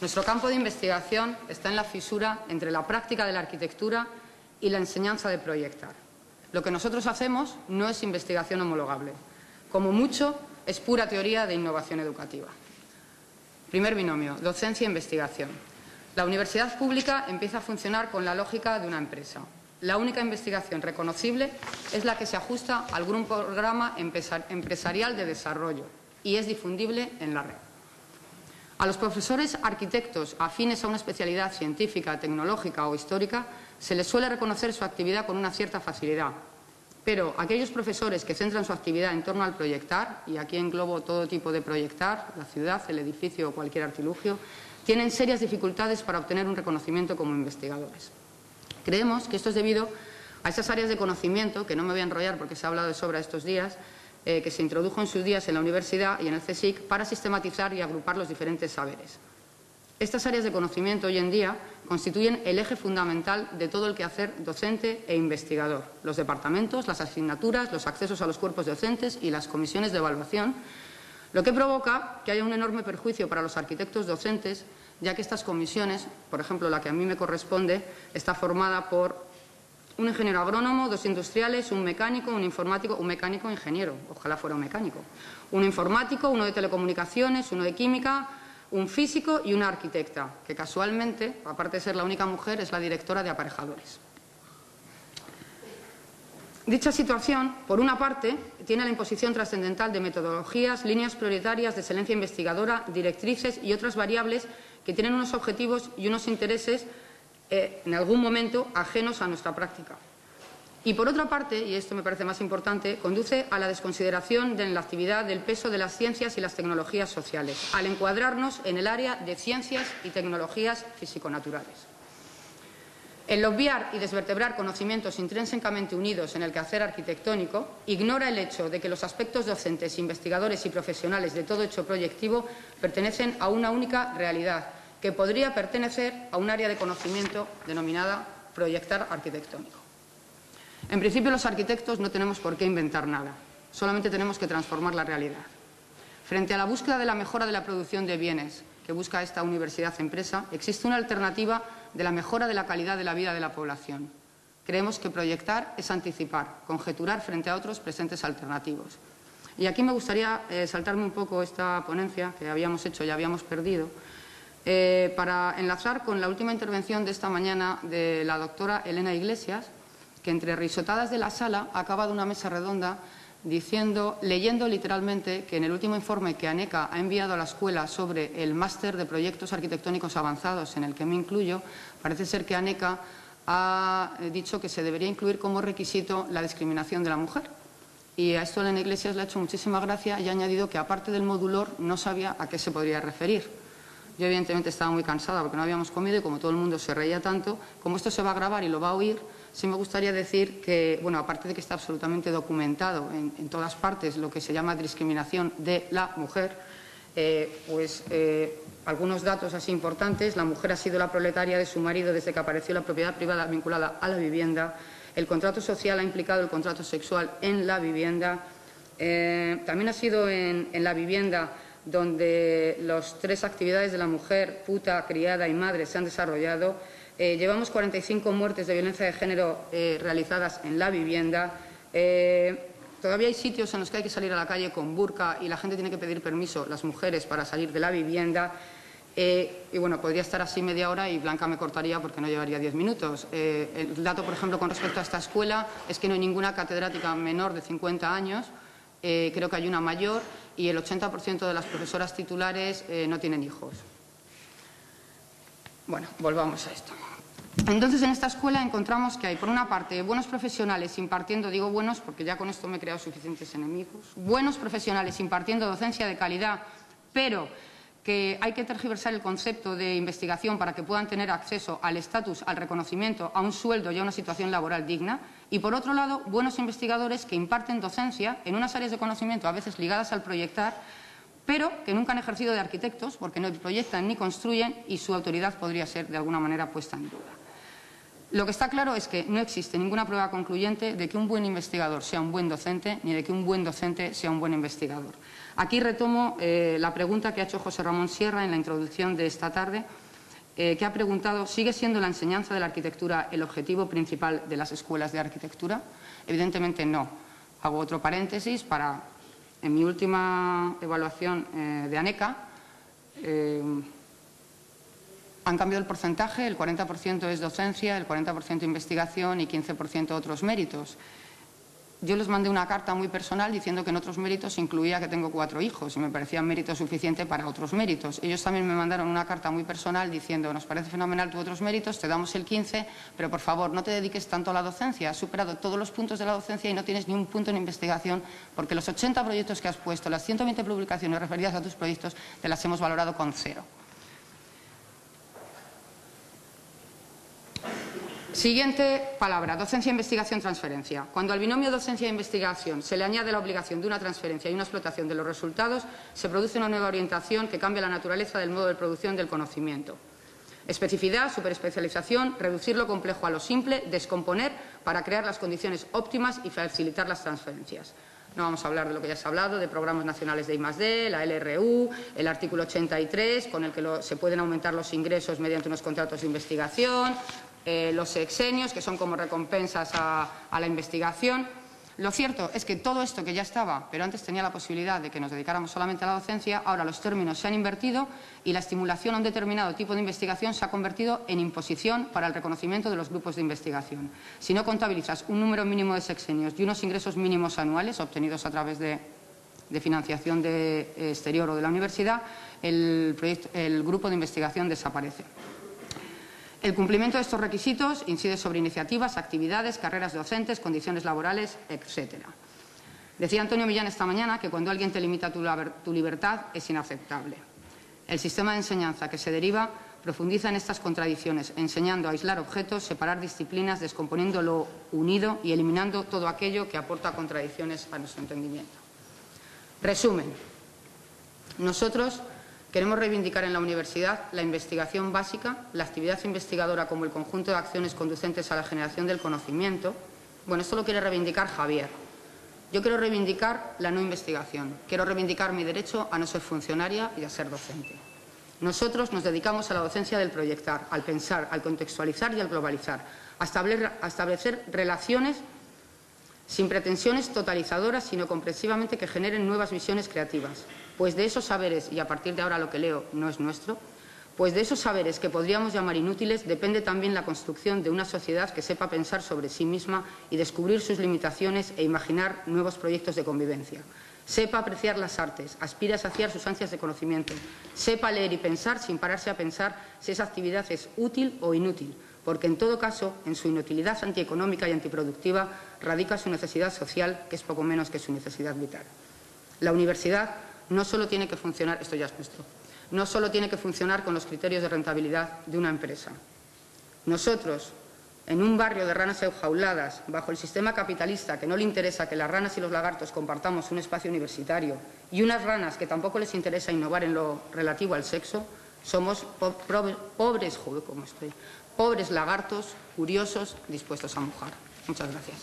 Nuestro campo de investigación está en la fisura entre la práctica de la arquitectura y la enseñanza de proyectar. Lo que nosotros hacemos no es investigación homologable. Como mucho, es pura teoría de innovación educativa. Primer binomio, docencia e investigación. La universidad pública empieza a funcionar con la lógica de una empresa. La única investigación reconocible es la que se ajusta a algún programa empresarial de desarrollo y es difundible en la red. A los profesores arquitectos afines a una especialidad científica, tecnológica o histórica se les suele reconocer su actividad con una cierta facilidad, pero aquellos profesores que centran su actividad en torno al proyectar, y aquí englobo todo tipo de proyectar, la ciudad, el edificio o cualquier artilugio, tienen serias dificultades para obtener un reconocimiento como investigadores. Creemos que esto es debido a esas áreas de conocimiento, que no me voy a enrollar porque se ha hablado de sobra estos días, que se introdujo en sus días en la universidad y en el CSIC para sistematizar y agrupar los diferentes saberes. Estas áreas de conocimiento hoy en día constituyen el eje fundamental de todo el quehacer docente e investigador. Los departamentos, las asignaturas, los accesos a los cuerpos docentes y las comisiones de evaluación, lo que provoca que haya un enorme perjuicio para los arquitectos docentes, ya que estas comisiones, por ejemplo la que a mí me corresponde, está formada por un ingeniero agrónomo, 2 industriales, un mecánico, un informático, un mecánico ingeniero, ojalá fuera un mecánico, un informático, uno de telecomunicaciones, uno de química, un físico y una arquitecta, que casualmente, aparte de ser la única mujer, es la directora de aparejadores. Dicha situación, por una parte, tiene la imposición trascendental de metodologías, líneas prioritarias de excelencia investigadora, directrices y otras variables que tienen unos objetivos y unos intereses en algún momento ajenos a nuestra práctica. Y por otra parte, y esto me parece más importante, conduce a la desconsideración de la actividad del peso de las ciencias y las tecnologías sociales, al encuadrarnos en el área de ciencias y tecnologías físico-naturales. El obviar y desvertebrar conocimientos intrínsecamente unidos en el quehacer arquitectónico ignora el hecho de que los aspectos docentes, investigadores y profesionales de todo hecho proyectivo pertenecen a una única realidad, que podría pertenecer a un área de conocimiento denominada proyectar arquitectónico. En principio, los arquitectos no tenemos por qué inventar nada, solamente tenemos que transformar la realidad. Frente a la búsqueda de la mejora de la producción de bienes que busca esta universidad-empresa, existe una alternativa de la mejora de la calidad de la vida de la población. Creemos que proyectar es anticipar, conjeturar frente a otros presentes alternativos. Y aquí me gustaría saltarme un poco esta ponencia que habíamos hecho y habíamos perdido, para enlazar con la última intervención de esta mañana de la doctora Elena Iglesias, que entre risotadas de la sala ha acabado una mesa redonda leyendo literalmente que en el último informe que ANECA ha enviado a la escuela sobre el máster de proyectos arquitectónicos avanzados, en el que me incluyo, parece ser que ANECA ha dicho que se debería incluir como requisito la discriminación de la mujer. Y a esto Elena Iglesias le ha hecho muchísima gracia y ha añadido que aparte del modulor no sabía a qué se podría referir. Yo evidentemente estaba muy cansada porque no habíamos comido y como todo el mundo se reía tanto, como esto se va a grabar y lo va a oír, sí me gustaría decir que, bueno, aparte de que está absolutamente documentado en todas partes lo que se llama discriminación de la mujer, algunos datos así importantes: la mujer ha sido la proletaria de su marido desde que apareció la propiedad privada vinculada a la vivienda, el contrato social ha implicado el contrato sexual en la vivienda, también ha sido en la vivienda donde las 3 actividades de la mujer, puta, criada y madre, se han desarrollado. Llevamos 45 muertes de violencia de género realizadas en la vivienda. Todavía hay sitios en los que hay que salir a la calle con burka y la gente tiene que pedir permiso, las mujeres, para salir de la vivienda. Y bueno, podría estar así media hora y Blanca me cortaría porque no llevaría 10 minutos. El dato, por ejemplo, con respecto a esta escuela es que no hay ninguna catedrática menor de 50 años. Creo que hay una mayor y el 80% de las profesoras titulares no tienen hijos. Bueno, volvamos a esto. Entonces, en esta escuela encontramos que hay, por una parte, buenos profesionales impartiendo, digo buenos porque ya con esto me he creado suficientes enemigos, buenos profesionales impartiendo docencia de calidad, pero que hay que tergiversar el concepto de investigación para que puedan tener acceso al estatus, al reconocimiento, a un sueldo y a una situación laboral digna. Y, por otro lado, buenos investigadores que imparten docencia en unas áreas de conocimiento a veces ligadas al proyectar, pero que nunca han ejercido de arquitectos porque no proyectan ni construyen y su autoridad podría ser de alguna manera puesta en duda. Lo que está claro es que no existe ninguna prueba concluyente de que un buen investigador sea un buen docente ni de que un buen docente sea un buen investigador. Aquí retomo la pregunta que ha hecho José Ramón Sierra en la introducción de esta tarde, que ha preguntado: ¿sigue siendo la enseñanza de la arquitectura el objetivo principal de las escuelas de arquitectura? Evidentemente no. Hago otro paréntesis para, en mi última evaluación de ANECA, Han cambiado el porcentaje, el 40% es docencia, el 40% investigación y 15% otros méritos. Yo les mandé una carta muy personal diciendo que en otros méritos incluía que tengo 4 hijos y me parecía mérito suficiente para otros méritos. Ellos también me mandaron una carta muy personal diciendo: nos parece fenomenal tus otros méritos, te damos el 15, pero por favor no te dediques tanto a la docencia. Has superado todos los puntos de la docencia y no tienes ni un punto en investigación, porque los 80 proyectos que has puesto, las 120 publicaciones referidas a tus proyectos, te las hemos valorado con 0. Siguiente palabra, docencia, investigación, transferencia. Cuando al binomio docencia e investigación se le añade la obligación de una transferencia y una explotación de los resultados, se produce una nueva orientación que cambia la naturaleza del modo de producción del conocimiento. Especificidad, superespecialización, reducir lo complejo a lo simple, descomponer para crear las condiciones óptimas y facilitar las transferencias. No vamos a hablar de lo que ya se ha hablado, de programas nacionales de I+D, la LRU, el artículo 83, con el que se pueden aumentar los ingresos mediante unos contratos de investigación, los sexenios, que son como recompensas a la investigación. Lo cierto es que todo esto que ya estaba, pero antes tenía la posibilidad de que nos dedicáramos solamente a la docencia, ahora los términos se han invertido y la estimulación a un determinado tipo de investigación se ha convertido en imposición para el reconocimiento de los grupos de investigación. Si no contabilizas un número mínimo de sexenios y unos ingresos mínimos anuales obtenidos a través de financiación exterior o de la universidad, el grupo de investigación desaparece. El cumplimiento de estos requisitos incide sobre iniciativas, actividades, carreras docentes, condiciones laborales, etc. Decía Antonio Millán esta mañana que cuando alguien te limita tu libertad es inaceptable. El sistema de enseñanza que se deriva profundiza en estas contradicciones, enseñando a aislar objetos, separar disciplinas, descomponiendo lo unido y eliminando todo aquello que aporta contradicciones a nuestro entendimiento. Resumen. Nosotros queremos reivindicar en la universidad la investigación básica, la actividad investigadora como el conjunto de acciones conducentes a la generación del conocimiento. Bueno, esto lo quiere reivindicar Javier. Yo quiero reivindicar la no investigación. Quiero reivindicar mi derecho a no ser funcionaria y a ser docente. Nosotros nos dedicamos a la docencia del proyectar, al pensar, al contextualizar y al globalizar, a establecer relaciones sin pretensiones totalizadoras, sino comprensivamente que generen nuevas visiones creativas. Pues de esos saberes, y a partir de ahora lo que leo no es nuestro, pues de esos saberes que podríamos llamar inútiles depende también la construcción de una sociedad que sepa pensar sobre sí misma y descubrir sus limitaciones e imaginar nuevos proyectos de convivencia. Sepa apreciar las artes, aspire a saciar sus ansias de conocimiento, sepa leer y pensar sin pararse a pensar si esa actividad es útil o inútil, porque en todo caso, en su inutilidad antieconómica y antiproductiva radica su necesidad social, que es poco menos que su necesidad vital. La universidad no solo tiene que funcionar, esto ya es nuestro, no solo tiene que funcionar con los criterios de rentabilidad de una empresa. Nosotros, en un barrio de ranas enjauladas, bajo el sistema capitalista que no le interesa que las ranas y los lagartos compartamos un espacio universitario y unas ranas que tampoco les interesa innovar en lo relativo al sexo, somos pobres lagartos curiosos dispuestos a mojar. Muchas gracias.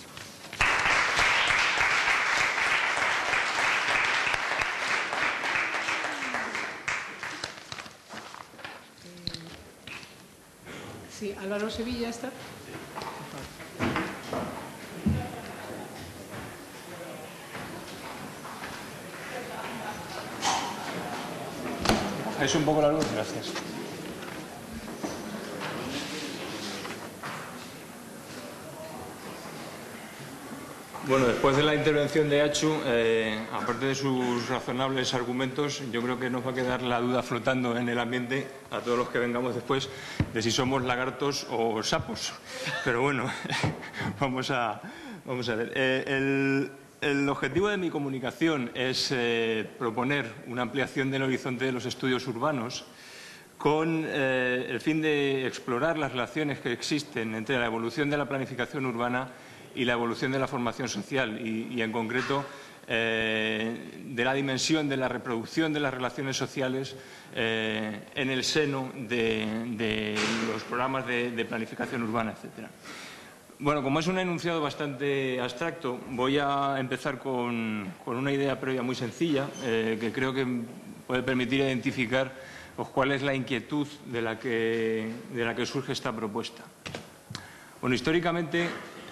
Sí, Álvaro Sevilla está. Es un poco la luz, gracias. Bueno, después de la intervención de Achu, aparte de sus razonables argumentos, yo creo que nos va a quedar la duda flotando en el ambiente a todos los que vengamos después de si somos lagartos o sapos. Pero bueno, vamos a ver. El objetivo de mi comunicación es proponer una ampliación del horizonte de los estudios urbanos con el fin de explorar las relaciones que existen entre la evolución de la planificación urbana y la evolución de la formación social y en concreto de la dimensión de la reproducción de las relaciones sociales en el seno de los programas de planificación urbana, etcétera. Bueno, como es un enunciado bastante abstracto, voy a empezar con una idea previa muy sencilla que creo que puede permitir identificar cuál es la inquietud de la que surge esta propuesta. Bueno, históricamente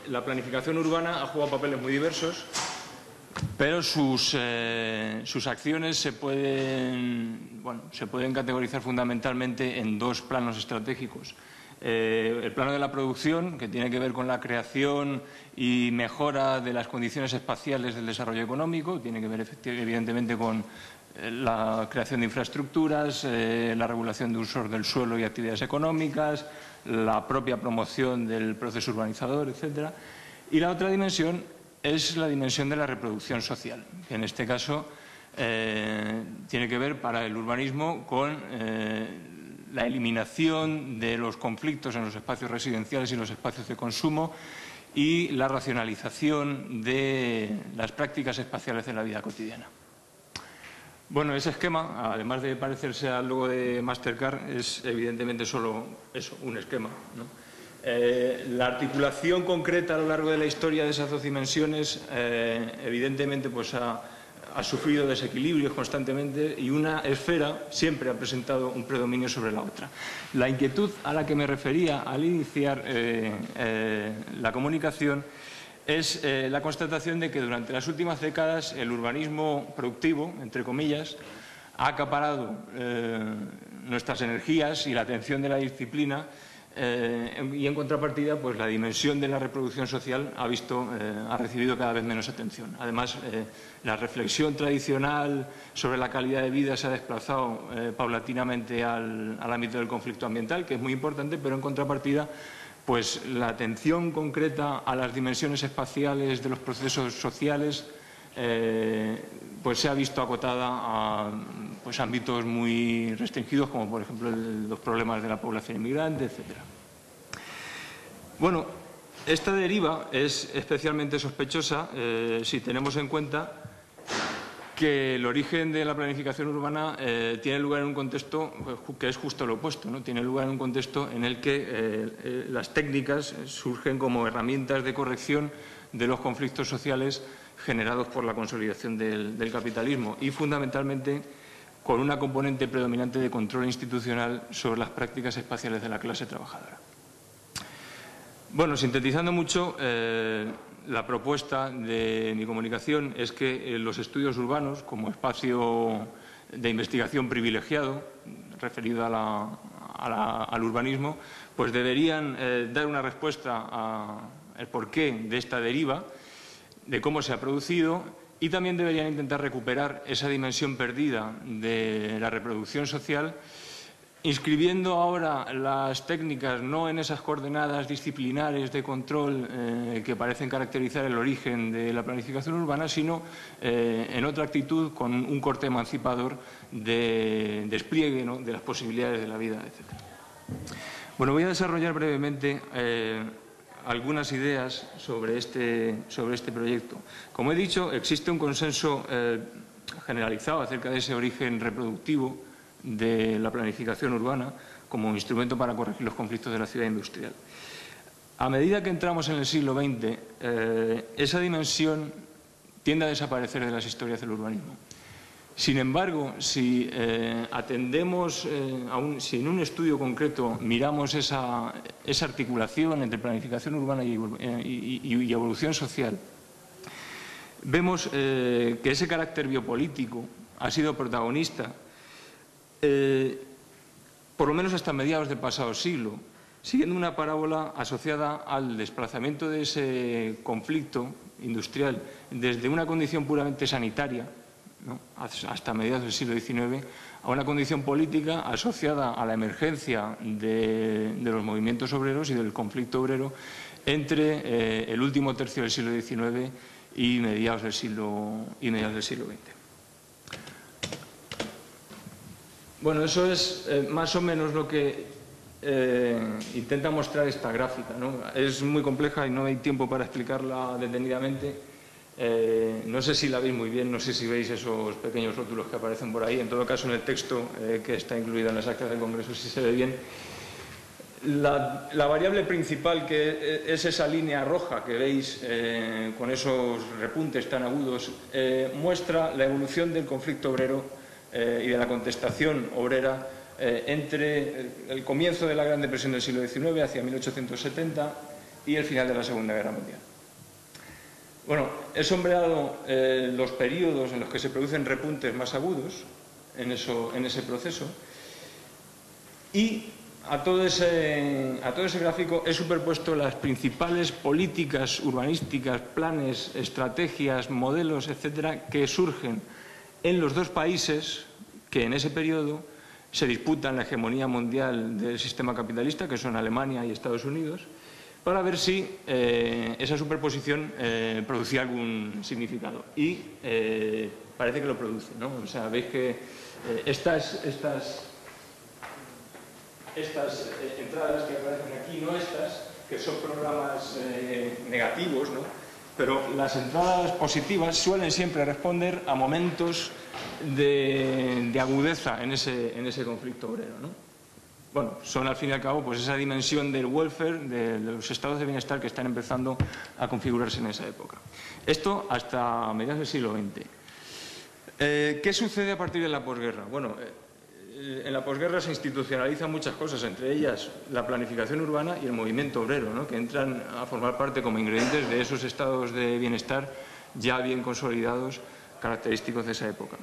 la planificación urbana ha jugado papeles muy diversos pero sus acciones se pueden categorizar fundamentalmente en dos planos estratégicos. El plano de la producción, que tiene que ver con la creación y mejora de las condiciones espaciales del desarrollo económico, tiene que ver evidentemente con la creación de infraestructuras, la regulación de usos del suelo y actividades económicas, la propia promoción del proceso urbanizador, etcétera. Y la otra dimensión es la dimensión de la reproducción social, que en este caso tiene que ver para el urbanismo con la eliminación de los conflictos en los espacios residenciales y los espacios de consumo y la racionalización de las prácticas espaciales de la vida cotidiana. Bueno, ese esquema, además de parecerse al logo de Mastercard, es evidentemente solo eso, un esquema, ¿no? La articulación concreta a lo largo de la historia de esas dos dimensiones evidentemente pues ha sufrido desequilibrios constantemente y una esfera siempre ha presentado un predominio sobre la otra. La inquietud a la que me refería al iniciar la comunicación es la constatación de que durante las últimas décadas el urbanismo productivo, entre comillas, ha acaparado nuestras energías y la atención de la disciplina y en contrapartida pues la dimensión de la reproducción social ha recibido cada vez menos atención. Además, la reflexión tradicional sobre la calidad de vida se ha desplazado paulatinamente al ámbito del conflicto ambiental, que es muy importante, pero en contrapartida pues la atención concreta a las dimensiones espaciales de los procesos sociales pues se ha visto acotada a pues ámbitos muy restringidos, como por ejemplo los problemas de la población inmigrante, etcétera. Bueno, esta deriva es especialmente sospechosa si tenemos en cuenta que el origen de la planificación urbana tiene lugar en un contexto que es justo lo opuesto, ¿no? Tiene lugar en un contexto en el que las técnicas surgen como herramientas de corrección de los conflictos sociales generados por la consolidación del capitalismo y fundamentalmente con una componente predominante de control institucional sobre las prácticas espaciales de la clase trabajadora. Bueno, sintetizando mucho, la propuesta de mi comunicación es que los estudios urbanos, como espacio de investigación privilegiado, referido al urbanismo, pues deberían dar una respuesta al porqué de esta deriva, de cómo se ha producido, y también deberían intentar recuperar esa dimensión perdida de la reproducción social, inscribiendo ahora las técnicas no en esas coordenadas disciplinares de control que parecen caracterizar el origen de la planificación urbana, sino en otra actitud con un corte emancipador de despliegue, ¿no?, de las posibilidades de la vida, etc. Bueno, voy a desarrollar brevemente algunas ideas sobre este proyecto. Como he dicho, existe un consenso generalizado acerca de ese origen reproductivo de la planificación urbana como instrumento para corregir los conflictos de la ciudad industrial. A medida que entramos en el siglo XX, esa dimensión tiende a desaparecer de las historias del urbanismo. Sin embargo, si atendemos, si en un estudio concreto miramos esa articulación entre planificación urbana y evolución social, vemos que ese carácter biopolítico ha sido protagonista por lo menos hasta mediados del pasado siglo, siguiendo una parábola asociada al desplazamiento de ese conflicto industrial desde una condición puramente sanitaria, ¿no?, hasta mediados del siglo XIX, a una condición política asociada a la emergencia de los movimientos obreros y del conflicto obrero entre el último tercio del siglo XIX y mediados del siglo XX. Bueno, eso es más o menos lo que intenta mostrar esta gráfica, ¿no? Es muy compleja y no hay tiempo para explicarla detenidamente. No sé si la veis muy bien, no sé si veis esos pequeños rótulos que aparecen por ahí. En todo caso, en el texto que está incluido en las actas del Congreso sí se ve bien. La variable principal, que es esa línea roja que veis con esos repuntes tan agudos, muestra la evolución del conflicto obrero y de la contestación obrera entre el comienzo de la Gran Depresión del siglo XIX, hacia 1870, y el final de la Segunda Guerra Mundial. Bueno, he sombreado los periodos en los que se producen repuntes más agudos en ese proceso, y a todo ese gráfico he superpuesto las principales políticas urbanísticas, planes, estrategias, modelos, etcétera, que surgen en los dos países que en ese periodo se disputan la hegemonía mundial del sistema capitalista, que son Alemania y Estados Unidos, para ver si esa superposición producía algún significado. Y parece que lo produce, ¿no? O sea, veis que estas entradas que aparecen aquí, no estas, que son programas negativos, ¿no? Pero las entradas positivas suelen siempre responder a momentos de agudeza en ese conflicto obrero, ¿no? Bueno, son al fin y al cabo pues esa dimensión del welfare, de los estados de bienestar que están empezando a configurarse en esa época. Esto hasta mediados del siglo XX. ¿Qué sucede a partir de la posguerra? Bueno, en la posguerra se institucionalizan muchas cosas, entre ellas la planificación urbana y el movimiento obrero, ¿no? Que entran a formar parte como ingredientes de esos estados de bienestar ya bien consolidados, característicos de esa época.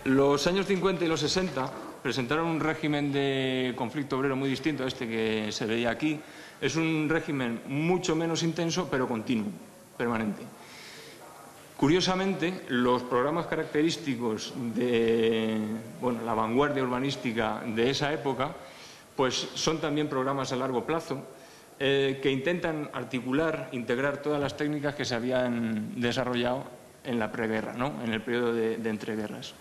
Los años 50 y los 60 presentaron un régimen de conflicto obrero muy distinto a este que se veía aquí. Es un régimen mucho menos intenso, pero continuo, permanente. Curiosamente, los programas característicos de la vanguardia urbanística de esa época pues son también programas a largo plazo que intentan articular, integrar todas las técnicas que se habían desarrollado en la preguerra, ¿no? En el periodo de entreguerras.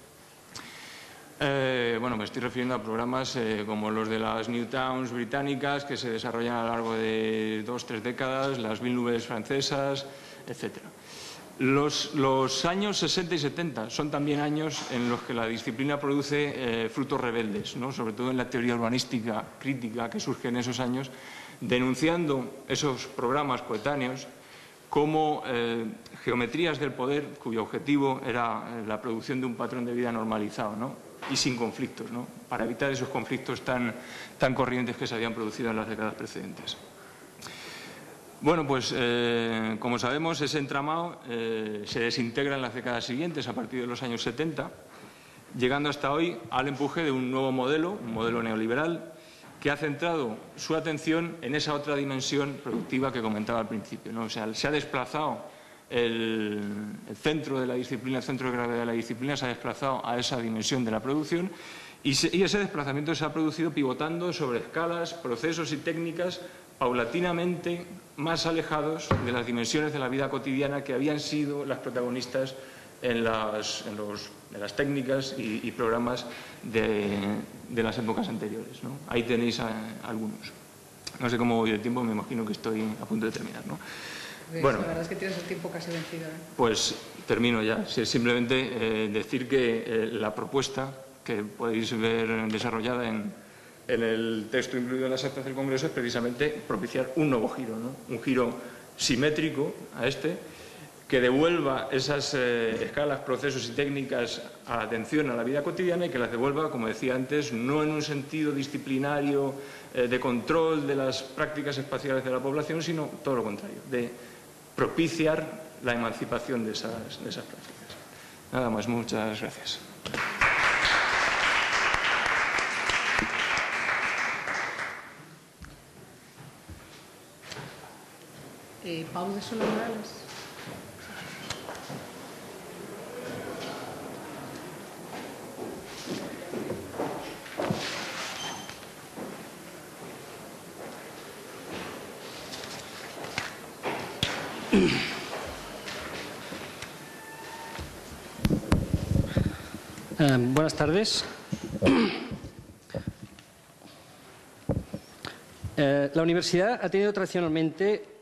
Me estoy refiriendo a programas como los de las New Towns británicas, que se desarrollan a lo largo de 2 o 3 décadas, las Villeneuves francesas, etc. Los años 60 y 70 son también años en los que la disciplina produce frutos rebeldes, ¿no? Sobre todo en la teoría urbanística crítica que surge en esos años, denunciando esos programas coetáneos como geometrías del poder cuyo objetivo era la producción de un patrón de vida normalizado, ¿no? Y sin conflictos, ¿no? Para evitar esos conflictos tan corrientes que se habían producido en las décadas precedentes. Bueno, pues como sabemos, ese entramado se desintegra en las décadas siguientes, a partir de los años 70, llegando hasta hoy al empuje de un nuevo modelo, un modelo neoliberal, que ha centrado su atención en esa otra dimensión productiva que comentaba al principio, ¿no? O sea, se ha desplazado el centro de la disciplina, el centro de gravedad de la disciplina se ha desplazado a esa dimensión de la producción y ese desplazamiento se ha producido pivotando sobre escalas, procesos y técnicas paulatinamente más alejados de las dimensiones de la vida cotidiana que habían sido las protagonistas en las técnicas y programas de las épocas anteriores, ¿no? Ahí tenéis algunos. No sé cómo voy de tiempo, me imagino que estoy a punto de terminar, ¿no? Bueno, la verdad es que tienes el tiempo casi vencido, ¿eh? Pues termino ya. Simplemente decir que la propuesta que podéis ver desarrollada en el texto incluido en las actas del Congreso es precisamente propiciar un nuevo giro, ¿no? Un giro simétrico a este, que devuelva esas escalas, procesos y técnicas a la atención a la vida cotidiana y que las devuelva, como decía antes, no en un sentido disciplinario de control de las prácticas espaciales de la población, sino todo lo contrario, de propiciar la emancipación de esas prácticas. Nada más, muchas gracias. Pau de Soler Morales. Buenas tardes. La universidad ha tenido tradicionalmente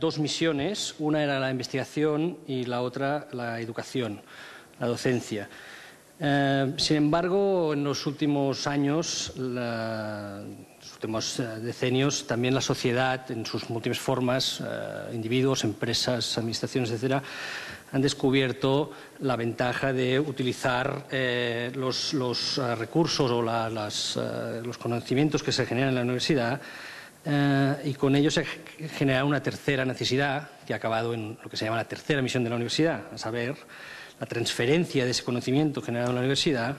dos misiones. Una era la investigación y la otra la educación, la docencia. Sin embargo, en los últimos años, los últimos decenios, también la sociedad en sus múltiples formas, individuos, empresas, administraciones, etcétera, han descubierto la ventaja de utilizar los recursos o los conocimientos que se generan en la universidad y con ello se genera una tercera necesidad que ha acabado en lo que se llama la tercera misión de la universidad, a saber, la transferencia de ese conocimiento generado en la universidad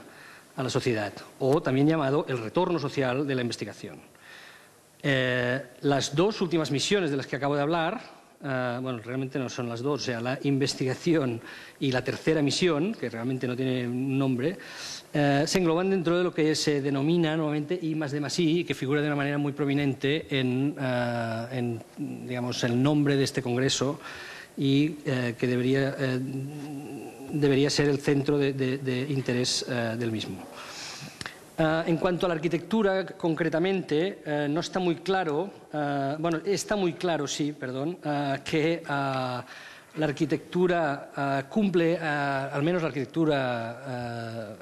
a la sociedad, o también llamado el retorno social de la investigación. Las dos últimas misiones de las que acabo de hablar, bueno, realmente no son las dos, o sea, la investigación y la tercera misión, que realmente no tiene un nombre, se engloban dentro de lo que se denomina nuevamente I+D+I, que figura de una manera muy prominente en digamos, el nombre de este congreso y que debería ser el centro de interés del mismo. En cuanto a la arquitectura, concretamente, no está muy claro, bueno, está muy claro, sí, perdón, que la arquitectura cumple, al menos la arquitectura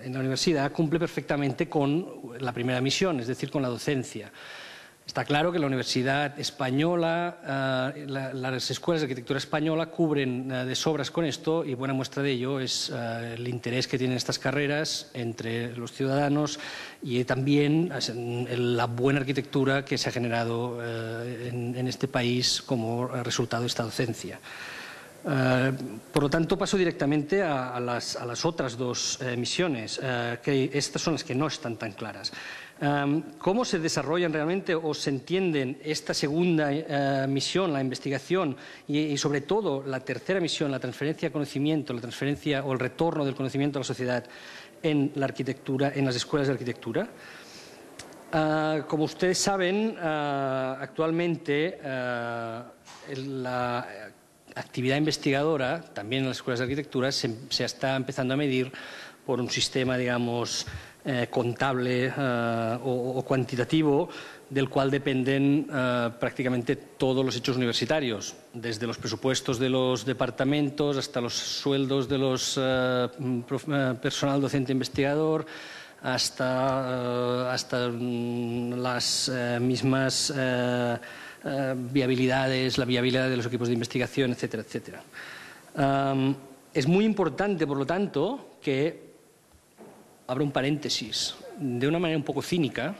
en la universidad, cumple perfectamente con la primera misión, es decir, con la docencia. Está claro que la Universidad Española, las escuelas de arquitectura española cubren de sobras con esto y buena muestra de ello es el interés que tienen estas carreras entre los ciudadanos y también la buena arquitectura que se ha generado en este país como resultado de esta docencia. Por lo tanto, paso directamente a las otras dos misiones, que estas son las que no están tan claras. ¿Cómo se desarrollan realmente o se entienden esta segunda misión, la investigación, y sobre todo la tercera misión, la transferencia de conocimiento, la transferencia o el retorno del conocimiento a la sociedad en la arquitectura, en las escuelas de arquitectura? Como ustedes saben, actualmente la actividad investigadora, también en las escuelas de arquitectura, se está empezando a medir por un sistema, digamos, contable o cuantitativo, del cual dependen prácticamente todos los hechos universitarios, desde los presupuestos de los departamentos hasta los sueldos de los personal docente investigador, hasta las mismas viabilidades, la viabilidad de los equipos de investigación, etcétera, etcétera. Es muy importante, por lo tanto, que abro un paréntesis, de una manera un poco cínica,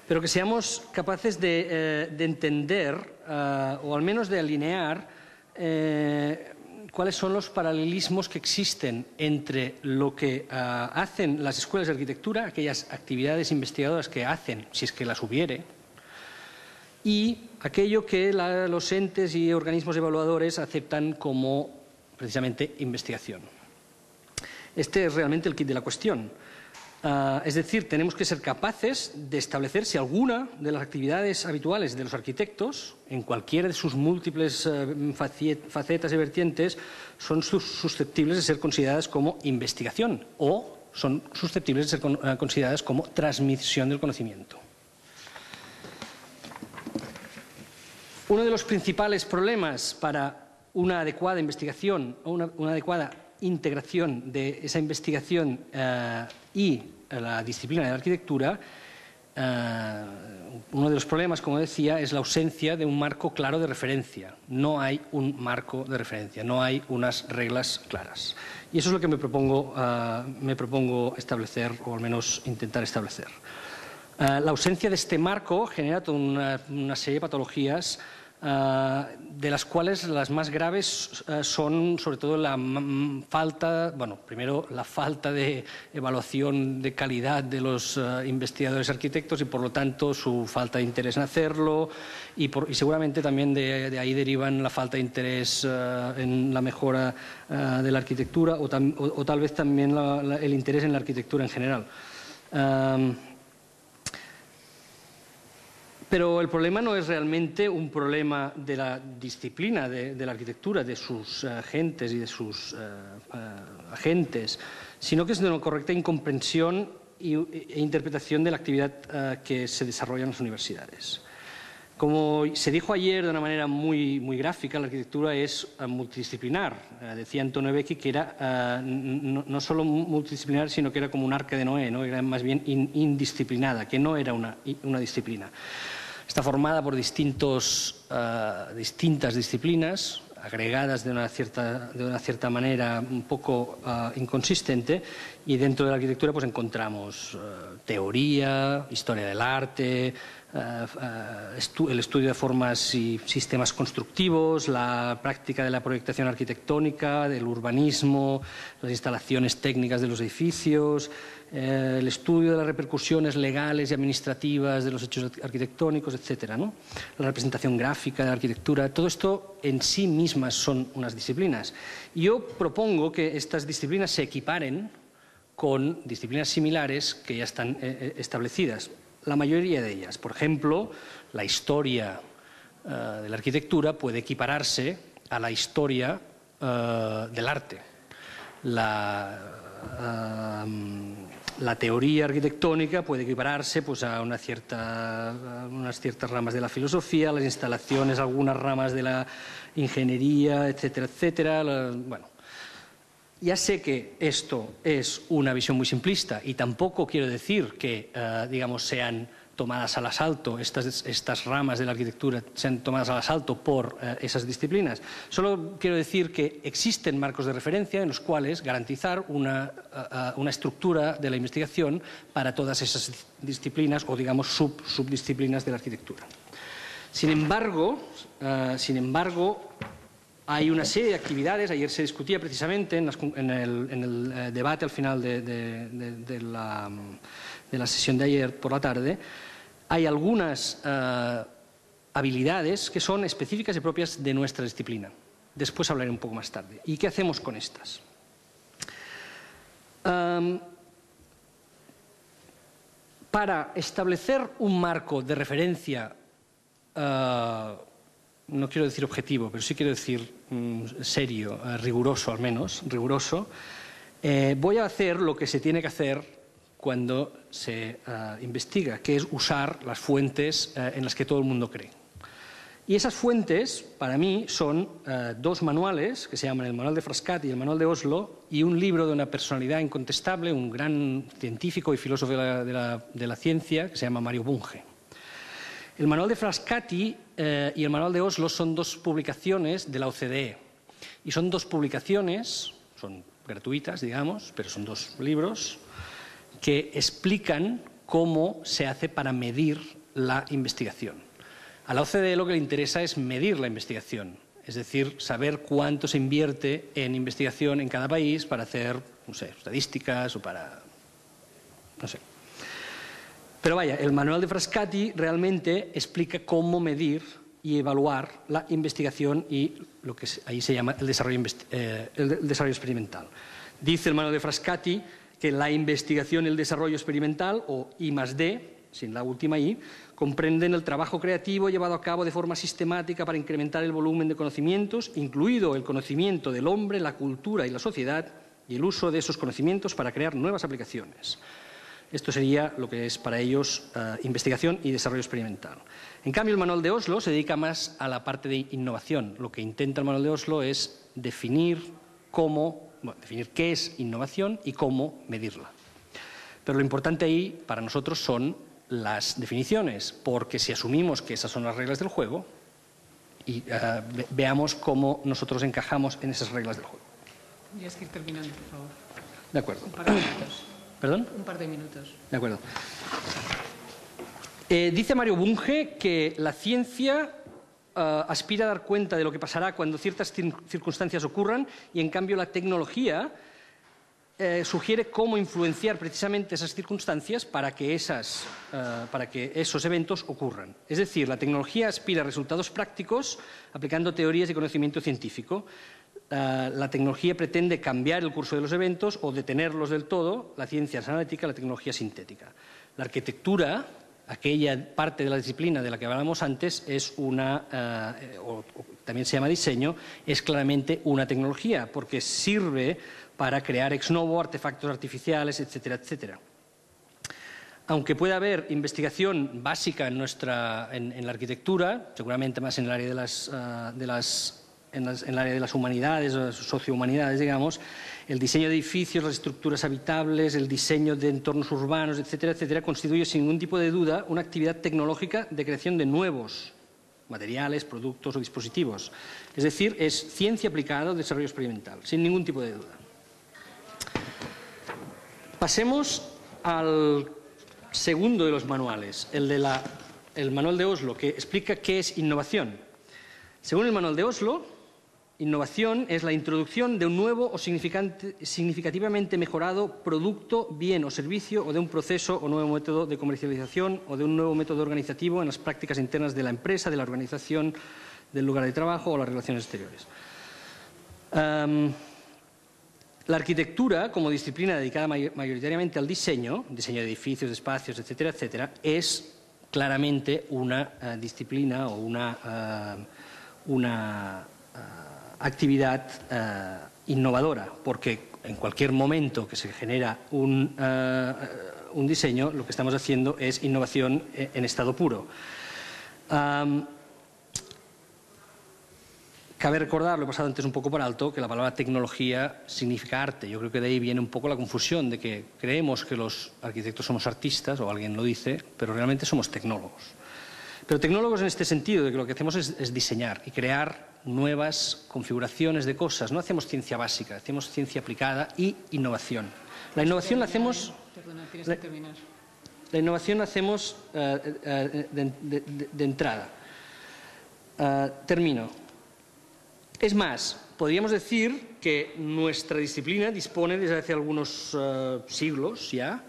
pero que seamos capaces de entender, o al menos de alinear, cuáles son los paralelismos que existen entre lo que hacen las escuelas de arquitectura, aquellas actividades investigadoras que hacen, si es que las hubiere, y aquello que los entes y organismos evaluadores aceptan como precisamente investigación. Este es realmente el quid de la cuestión. Es decir, tenemos que ser capaces de establecer si alguna de las actividades habituales de los arquitectos, en cualquiera de sus múltiples facetas y vertientes, son susceptibles de ser consideradas como investigación o son susceptibles de ser consideradas como transmisión del conocimiento. Uno de los principales problemas para una adecuada investigación o una adecuada integración de esa investigación y la disciplina de la arquitectura, uno de los problemas, como decía, es la ausencia de un marco claro de referencia. No hay un marco de referencia, no hay unas reglas claras. Y eso es lo que me propongo establecer, o al menos intentar establecer. La ausencia de este marco genera toda una serie de patologías, de las cuales las más graves son sobre todo la falta, bueno, primero la falta de evaluación de calidad de los investigadores arquitectos y por lo tanto su falta de interés en hacerlo y seguramente también de ahí derivan la falta de interés en la mejora de la arquitectura o tal vez también el interés en la arquitectura en general. Pero el problema no es realmente un problema de la disciplina de la arquitectura, de sus agentes y de sus agentes, sino que es de una correcta incomprensión e interpretación de la actividad que se desarrolla en las universidades. Como se dijo ayer de una manera muy gráfica, la arquitectura es multidisciplinar. Decía Antonio Becchi que era no solo multidisciplinar, sino que era como un arca de Noé, ¿no? Era más bien indisciplinada, que no era una disciplina. Está formada por distintas disciplinas, agregadas de una cierta manera un poco inconsistente, y dentro de la arquitectura pues encontramos teoría, historia del arte, el estudio de formas y sistemas constructivos, la práctica de la proyectación arquitectónica, del urbanismo, las instalaciones técnicas de los edificios, el estudio de las repercusiones legales y administrativas de los hechos arquitectónicos, etcétera, ¿no? La representación gráfica de la arquitectura, todo esto en sí mismas son unas disciplinas. Y yo propongo que estas disciplinas se equiparen con disciplinas similares que ya están establecidas. La mayoría de ellas, por ejemplo, la historia de la arquitectura puede equipararse a la historia del arte. La teoría arquitectónica puede equipararse pues, a unas ciertas ramas de la filosofía, las instalaciones, algunas ramas de la ingeniería, etcétera, etcétera. Bueno, ya sé que esto es una visión muy simplista y tampoco quiero decir que, digamos, sean tomadas al asalto, estas ramas de la arquitectura sean tomadas al asalto por esas disciplinas. Solo quiero decir que existen marcos de referencia en los cuales garantizar una estructura de la investigación para todas esas disciplinas o, digamos, subdisciplinas de la arquitectura. Sin embargo, hay una serie de actividades, ayer se discutía precisamente en el debate al final de la sesión de ayer por la tarde, hay algunas habilidades que son específicas y propias de nuestra disciplina. Después hablaré un poco más tarde. ¿Y qué hacemos con estas? Para establecer un marco de referencia, no quiero decir objetivo, pero sí quiero decir serio, riguroso al menos, riguroso, voy a hacer lo que se tiene que hacer cuando se investiga, que es usar las fuentes en las que todo el mundo cree. Y esas fuentes, para mí, son dos manuales, que se llaman el Manual de Frascati y el Manual de Oslo, y un libro de una personalidad incontestable, un gran científico y filósofo de la ciencia, que se llama Mario Bunge. El Manual de Frascati y el Manual de Oslo son dos publicaciones de la OCDE. Y son dos publicaciones, son gratuitas, digamos, pero son dos libros que explican cómo se hace para medir la investigación. A la OCDE lo que le interesa es medir la investigación, es decir, saber cuánto se invierte en investigación en cada país para hacer, no sé, estadísticas o para, no sé. Pero vaya, el Manual de Frascati realmente explica cómo medir y evaluar la investigación y lo que ahí se llama el desarrollo experimental. Dice el Manual de Frascati que la investigación y el desarrollo experimental, o I+D, sin la última I, comprenden el trabajo creativo llevado a cabo de forma sistemática para incrementar el volumen de conocimientos, incluido el conocimiento del hombre, la cultura y la sociedad, y el uso de esos conocimientos para crear nuevas aplicaciones. Esto sería lo que es para ellos investigación y desarrollo experimental. En cambio, el Manual de Oslo se dedica más a la parte de innovación. Lo que intenta el Manual de Oslo es definir qué es innovación y cómo medirla. Pero lo importante ahí para nosotros son las definiciones, porque si asumimos que esas son las reglas del juego, y veamos cómo nosotros encajamos en esas reglas del juego. Tienes que ir terminando, por favor. De acuerdo. Un par de minutos. ¿Perdón? Un par de minutos. De acuerdo. Dice Mario Bunge que la ciencia aspira a dar cuenta de lo que pasará cuando ciertas circunstancias ocurran y, en cambio, la tecnología sugiere cómo influenciar precisamente esas circunstancias para que esos eventos ocurran. Es decir, la tecnología aspira a resultados prácticos aplicando teorías y conocimiento científico. La tecnología pretende cambiar el curso de los eventos o detenerlos del todo. La ciencia es analítica, la tecnología es sintética. La arquitectura, aquella parte de la disciplina de la que hablábamos antes, es o también se llama diseño, es claramente una tecnología, porque sirve para crear ex novo artefactos artificiales, etcétera, etcétera. Aunque pueda haber investigación básica en la arquitectura, seguramente más en el área de las humanidades, o sociohumanidades, digamos, el diseño de edificios, las estructuras habitables, el diseño de entornos urbanos, etcétera, etcétera, constituye sin ningún tipo de duda una actividad tecnológica de creación de nuevos materiales, productos o dispositivos. Es decir, es ciencia aplicada al desarrollo experimental, sin ningún tipo de duda. Pasemos al segundo de los manuales, el manual de Oslo, que explica qué es innovación. Según el manual de Oslo, innovación es la introducción de un nuevo o significativamente mejorado producto, bien o servicio, o de un proceso o nuevo método de comercialización, o de un nuevo método organizativo en las prácticas internas de la empresa, de la organización del lugar de trabajo o las relaciones exteriores. La arquitectura, como disciplina dedicada mayoritariamente al diseño de edificios, de espacios, etcétera, etcétera, es claramente una disciplina o una actividad innovadora, porque en cualquier momento que se genera un diseño, lo que estamos haciendo es innovación en estado puro. Cabe recordar, lo he pasado antes un poco por alto, que la palabra tecnología significa arte. Yo creo que de ahí viene un poco la confusión de que creemos que los arquitectos somos artistas, o alguien lo dice, pero realmente somos tecnólogos. Pero tecnólogos en este sentido, de que lo que hacemos es diseñar y crear nuevas configuraciones de cosas. No hacemos ciencia básica, hacemos ciencia aplicada y innovación. La innovación la hacemos... Perdona, tienes que terminar. La innovación la hacemos de entrada. Termino. Es más, podríamos decir que nuestra disciplina dispone desde hace algunos siglos ya,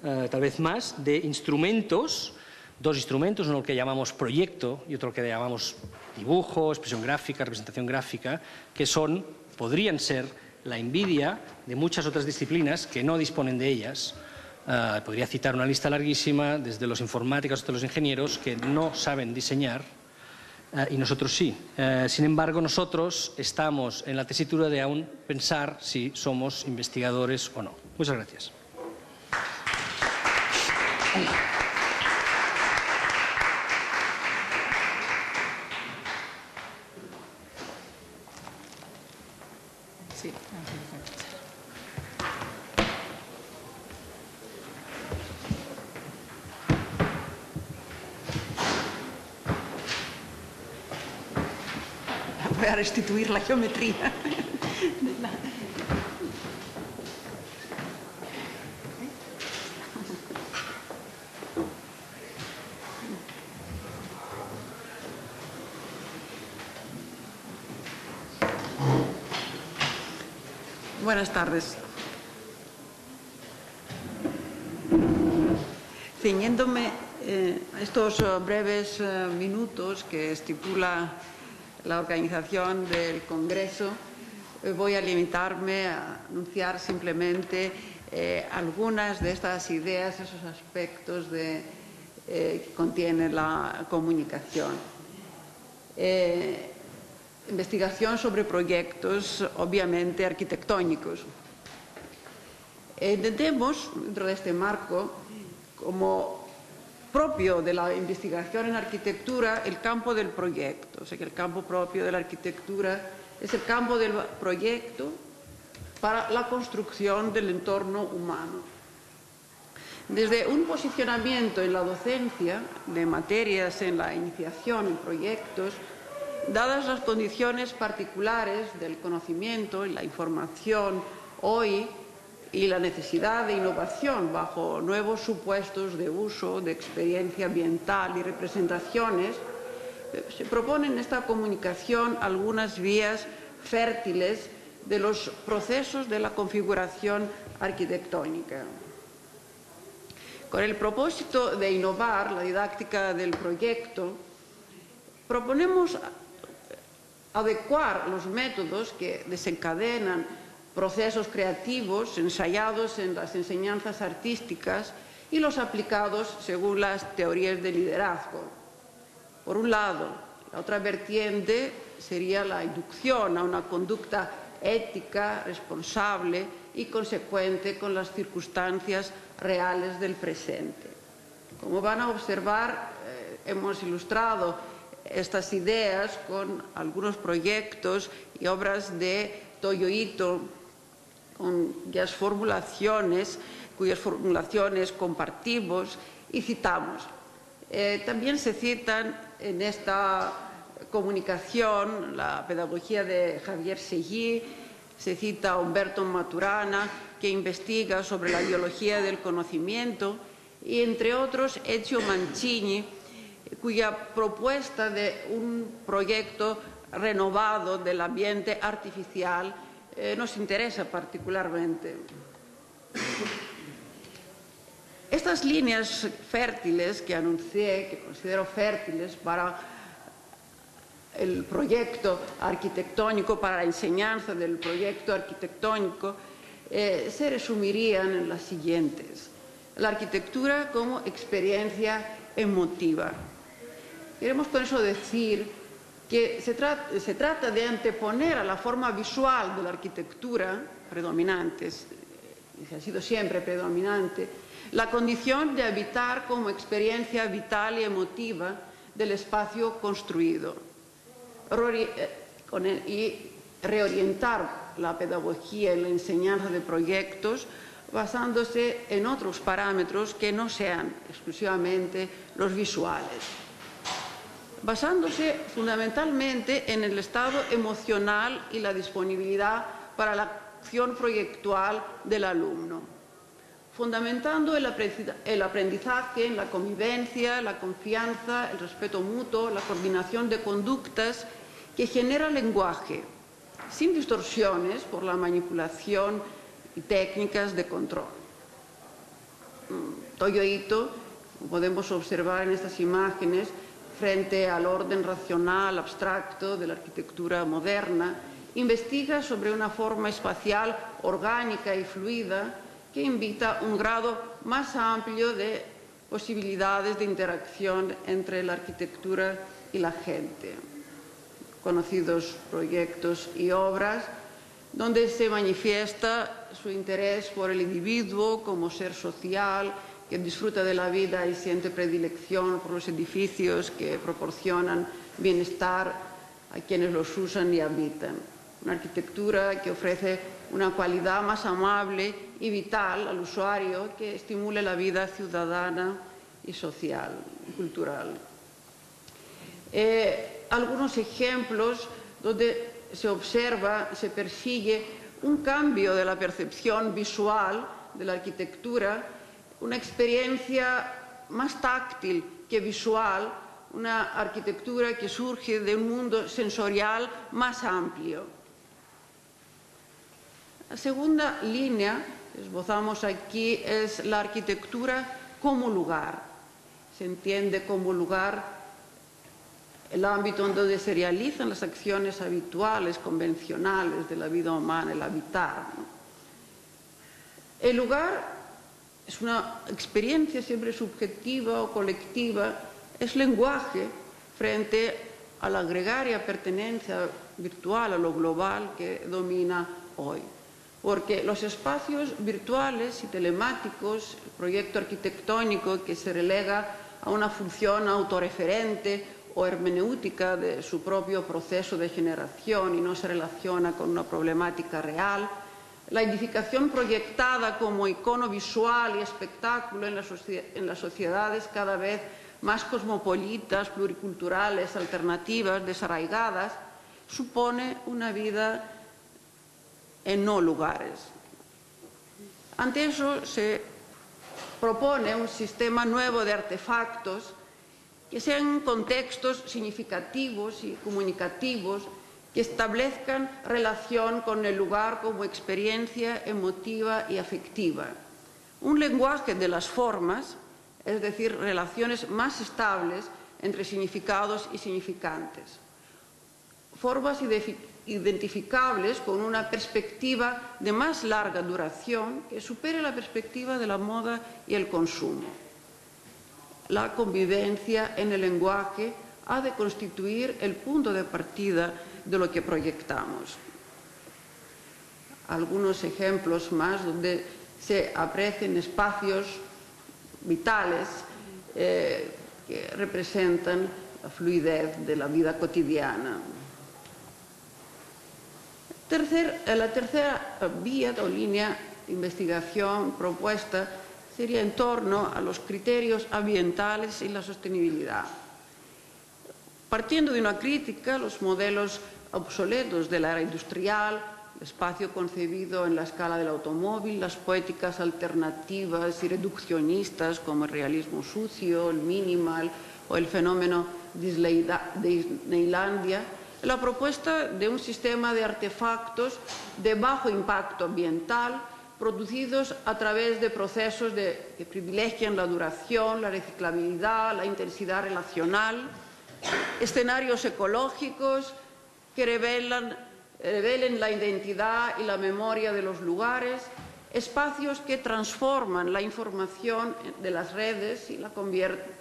tal vez más, de instrumentos, dos instrumentos, uno que llamamos proyecto y otro que llamamos dibujo, expresión gráfica, representación gráfica, que podrían ser la envidia de muchas otras disciplinas que no disponen de ellas. Podría citar una lista larguísima, desde los informáticos hasta los ingenieros, que no saben diseñar. Y nosotros sí. Sin embargo, nosotros estamos en la tesitura de aún pensar si somos investigadores o no. Muchas gracias. Sí. Voy a restituir la geometría. Buenas tardes. Ciñéndome a estos breves minutos que estipula la organización del Congreso, voy a limitarme a anunciar simplemente algunas de estas ideas, esos aspectos que contiene la comunicación. Investigación sobre proyectos, obviamente, arquitectónicos. Entendemos, dentro de este marco, como propio de la investigación en arquitectura, el campo del proyecto. O sea, que el campo propio de la arquitectura es el campo del proyecto para la construcción del entorno humano. Desde un posicionamiento en la docencia de materias en la iniciación en proyectos, dadas las condiciones particulares del conocimiento y la información hoy y la necesidad de innovación bajo nuevos supuestos de uso, de experiencia ambiental y representaciones, se propone en esta comunicación algunas vías fértiles de los procesos de la configuración arquitectónica. Con el propósito de innovar la didáctica del proyecto, proponemos adecuar los métodos que desencadenan procesos creativos ensayados en las enseñanzas artísticas y los aplicados según las teorías de liderazgo. Por un lado, la otra vertiente sería la inducción a una conducta ética, responsable y consecuente con las circunstancias reales del presente. Como van a observar, hemos ilustrado estas ideas con algunos proyectos y obras de Toyo Ito, cuyas formulaciones compartimos y citamos. También se citan en esta comunicación, la pedagogía de Javier Seguí, se cita a Humberto Maturana, que investiga sobre la biología del conocimiento, y entre otros Ezio Mancini, cuya propuesta de un proyecto renovado del ambiente artificial nos interesa particularmente. Estas líneas fértiles que anuncié, que considero fértiles para el proyecto arquitectónico, para la enseñanza del proyecto arquitectónico, se resumirían en las siguientes. La arquitectura como experiencia emotiva. Queremos con eso decir que se trata de anteponer a la forma visual de la arquitectura predominante, y ha sido siempre predominante, la condición de habitar como experiencia vital y emotiva del espacio construido y reorientar la pedagogía y la enseñanza de proyectos basándose en otros parámetros que no sean exclusivamente los visuales, basándose fundamentalmente en el estado emocional y la disponibilidad para la acción proyectual del alumno, fundamentando el aprendizaje en la convivencia, la confianza, el respeto mutuo, la coordinación de conductas que genera lenguaje, sin distorsiones por la manipulación y técnicas de control. Toyo Ito, como podemos observar en estas imágenes, frente al orden racional abstracto de la arquitectura moderna, investiga sobre una forma espacial orgánica y fluida que invita a un grado más amplio de posibilidades de interacción entre la arquitectura y la gente. Conocidos proyectos y obras donde se manifiesta su interés por el individuo como ser social, que disfruta de la vida y siente predilección por los edificios que proporcionan bienestar a quienes los usan y habitan. Una arquitectura que ofrece una cualidad más amable y vital al usuario, que estimule la vida ciudadana y social y cultural. Algunos ejemplos donde se observa, se persigue un cambio de la percepción visual de la arquitectura, una experiencia más táctil que visual, una arquitectura que surge de un mundo sensorial más amplio. La segunda línea que esbozamos aquí es la arquitectura como lugar. Se entiende como lugar el ámbito en donde se realizan las acciones habituales, convencionales de la vida humana, el habitar, ¿no? El lugar es una experiencia siempre subjetiva o colectiva, es lenguaje frente a la gregaria pertenencia virtual, a lo global que domina hoy. Porque los espacios virtuales y telemáticos, el proyecto arquitectónico que se relega a una función autorreferente o hermenéutica de su propio proceso de generación y no se relaciona con una problemática real, la edificación proyectada como icono visual y espectáculo en las sociedades cada vez más cosmopolitas, pluriculturales, alternativas, desarraigadas, supone una vida en no lugares. Ante eso se propone un sistema nuevo de artefactos que sean contextos significativos y comunicativos que establezcan relación con el lugar como experiencia emotiva y afectiva. Un lenguaje de las formas, es decir, relaciones más estables entre significados y significantes. Formas identificables con una perspectiva de más larga duración que supere la perspectiva de la moda y el consumo. La convivencia en el lenguaje ha de constituir el punto de partida de lo que proyectamos. Algunos ejemplos más donde se aprecian espacios vitales que representan la fluidez de la vida cotidiana. La tercera vía o línea de investigación propuesta sería en torno a los criterios ambientales y la sostenibilidad. partiendo de una crítica a los modelos obsoletos de la era industrial, el espacio concebido en la escala del automóvil, las poéticas alternativas y reduccionistas como el realismo sucio, el minimal o el fenómeno Disneylandia, la propuesta de un sistema de artefactos de bajo impacto ambiental producidos a través de procesos que privilegian la duración, la reciclabilidad, la intensidad relacional, escenarios ecológicos que revelen la identidad y la memoria de los lugares, espacios que transforman la información de las redes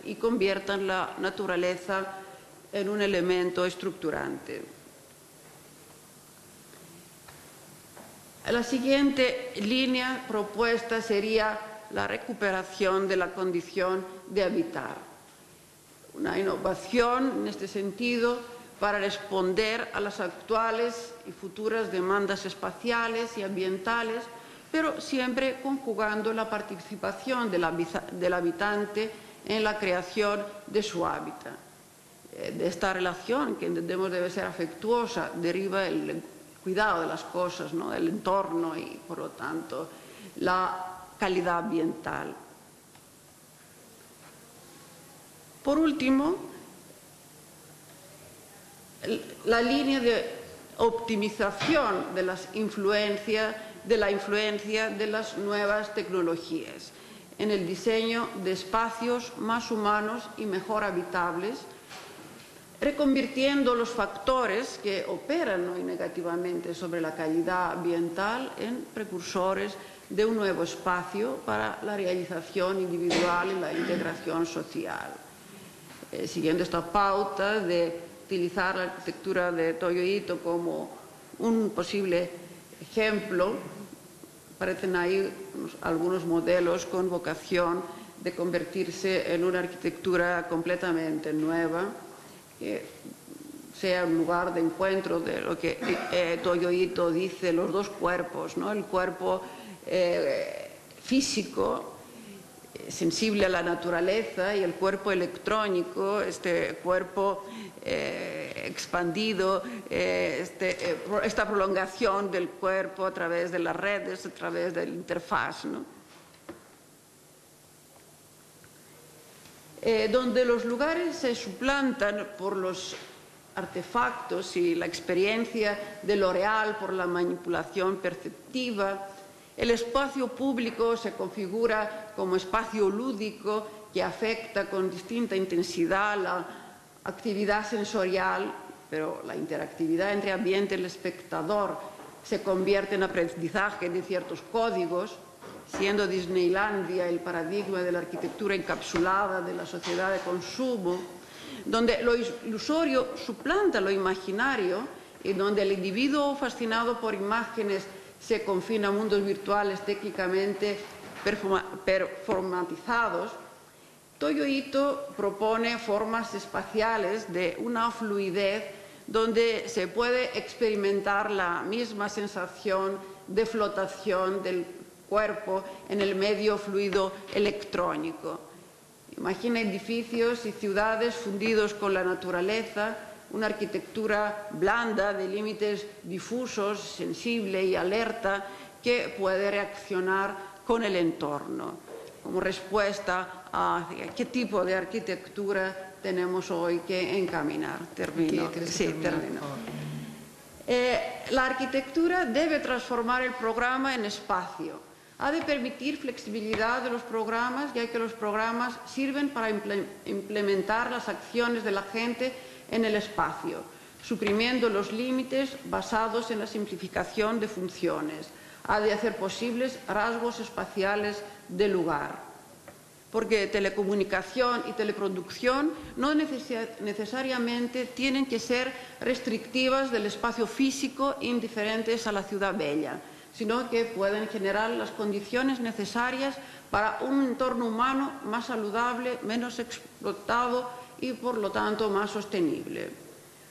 y conviertan la naturaleza en un elemento estructurante. La siguiente línea propuesta sería la recuperación de la condición de habitar. Una innovación en este sentido para responder a las actuales y futuras demandas espaciales y ambientales, pero siempre conjugando la participación del habitante en la creación de su hábitat. De esta relación, que entendemos debe ser afectuosa, deriva el cuidado de las cosas, ¿no?, del entorno y, por lo tanto, la calidad ambiental. Por último, la línea de optimización de la influencia de las nuevas tecnologías en el diseño de espacios más humanos y mejor habitables, reconvirtiendo los factores que operan hoy negativamente sobre la calidad ambiental en precursores de un nuevo espacio para la realización individual y la integración social. Siguiendo esta pauta de utilizar la arquitectura de Toyo Ito como un posible ejemplo, aparecen ahí algunos modelos con vocación de convertirse en una arquitectura completamente nueva, que sea un lugar de encuentro de lo que Toyo Ito dice, los dos cuerpos, ¿no? El cuerpo físico, sensible a la naturaleza, y el cuerpo electrónico, este cuerpo expandido, esta prolongación del cuerpo a través de las redes, a través de la interfaz, ¿no? Donde los lugares se suplantan por los artefactos y la experiencia de lo real por la manipulación perceptiva, el espacio público se configura como espacio lúdico que afecta con distinta intensidad la actividad sensorial, pero la interactividad entre ambiente y el espectador se convierte en aprendizaje de ciertos códigos, siendo Disneylandia el paradigma de la arquitectura encapsulada de la sociedad de consumo, donde lo ilusorio suplanta lo imaginario y donde el individuo fascinado por imágenes se confina a mundos virtuales técnicamente performatizados. Toyo Ito propone formas espaciales de una fluidez donde se puede experimentar la misma sensación de flotación del cuerpo en el medio fluido electrónico. Imagina edificios y ciudades fundidos con la naturaleza, una arquitectura blanda de límites difusos, sensible y alerta que puede reaccionar con el entorno. Como respuesta a qué tipo de arquitectura tenemos hoy que encaminar. Termino. Sí, termino. La arquitectura debe transformar el programa en espacio. Ha de permitir flexibilidad de los programas, ya que los programas sirven para implementar las acciones de la gente en el espacio, suprimiendo los límites basados en la simplificación de funciones. Ha de hacer posibles rasgos espaciales del lugar, porque telecomunicación y teleproducción no necesariamente tienen que ser restrictivas del espacio físico indiferentes a la ciudad bella, sino que pueden generar las condiciones necesarias para un entorno humano más saludable, menos explotado y, por lo tanto, más sostenible.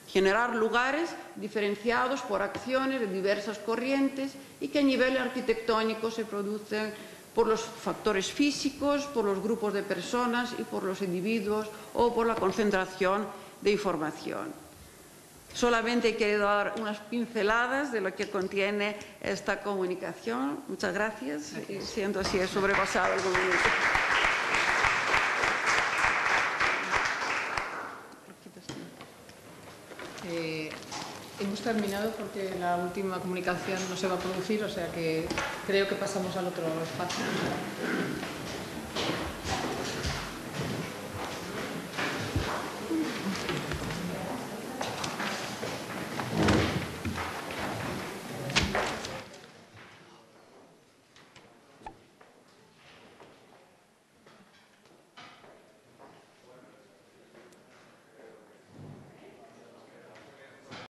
Generar lugares diferenciados por acciones de diversas corrientes y que a nivel arquitectónico se producen por los factores físicos, por los grupos de personas y por los individuos o por la concentración de información. Solamente he querido dar unas pinceladas de lo que contiene esta comunicación. Muchas gracias. Y siento si he sobrepasado algún minuto. Hemos terminado porque la última comunicación no se va a producir, o sea que creo que pasamos al otro espacio.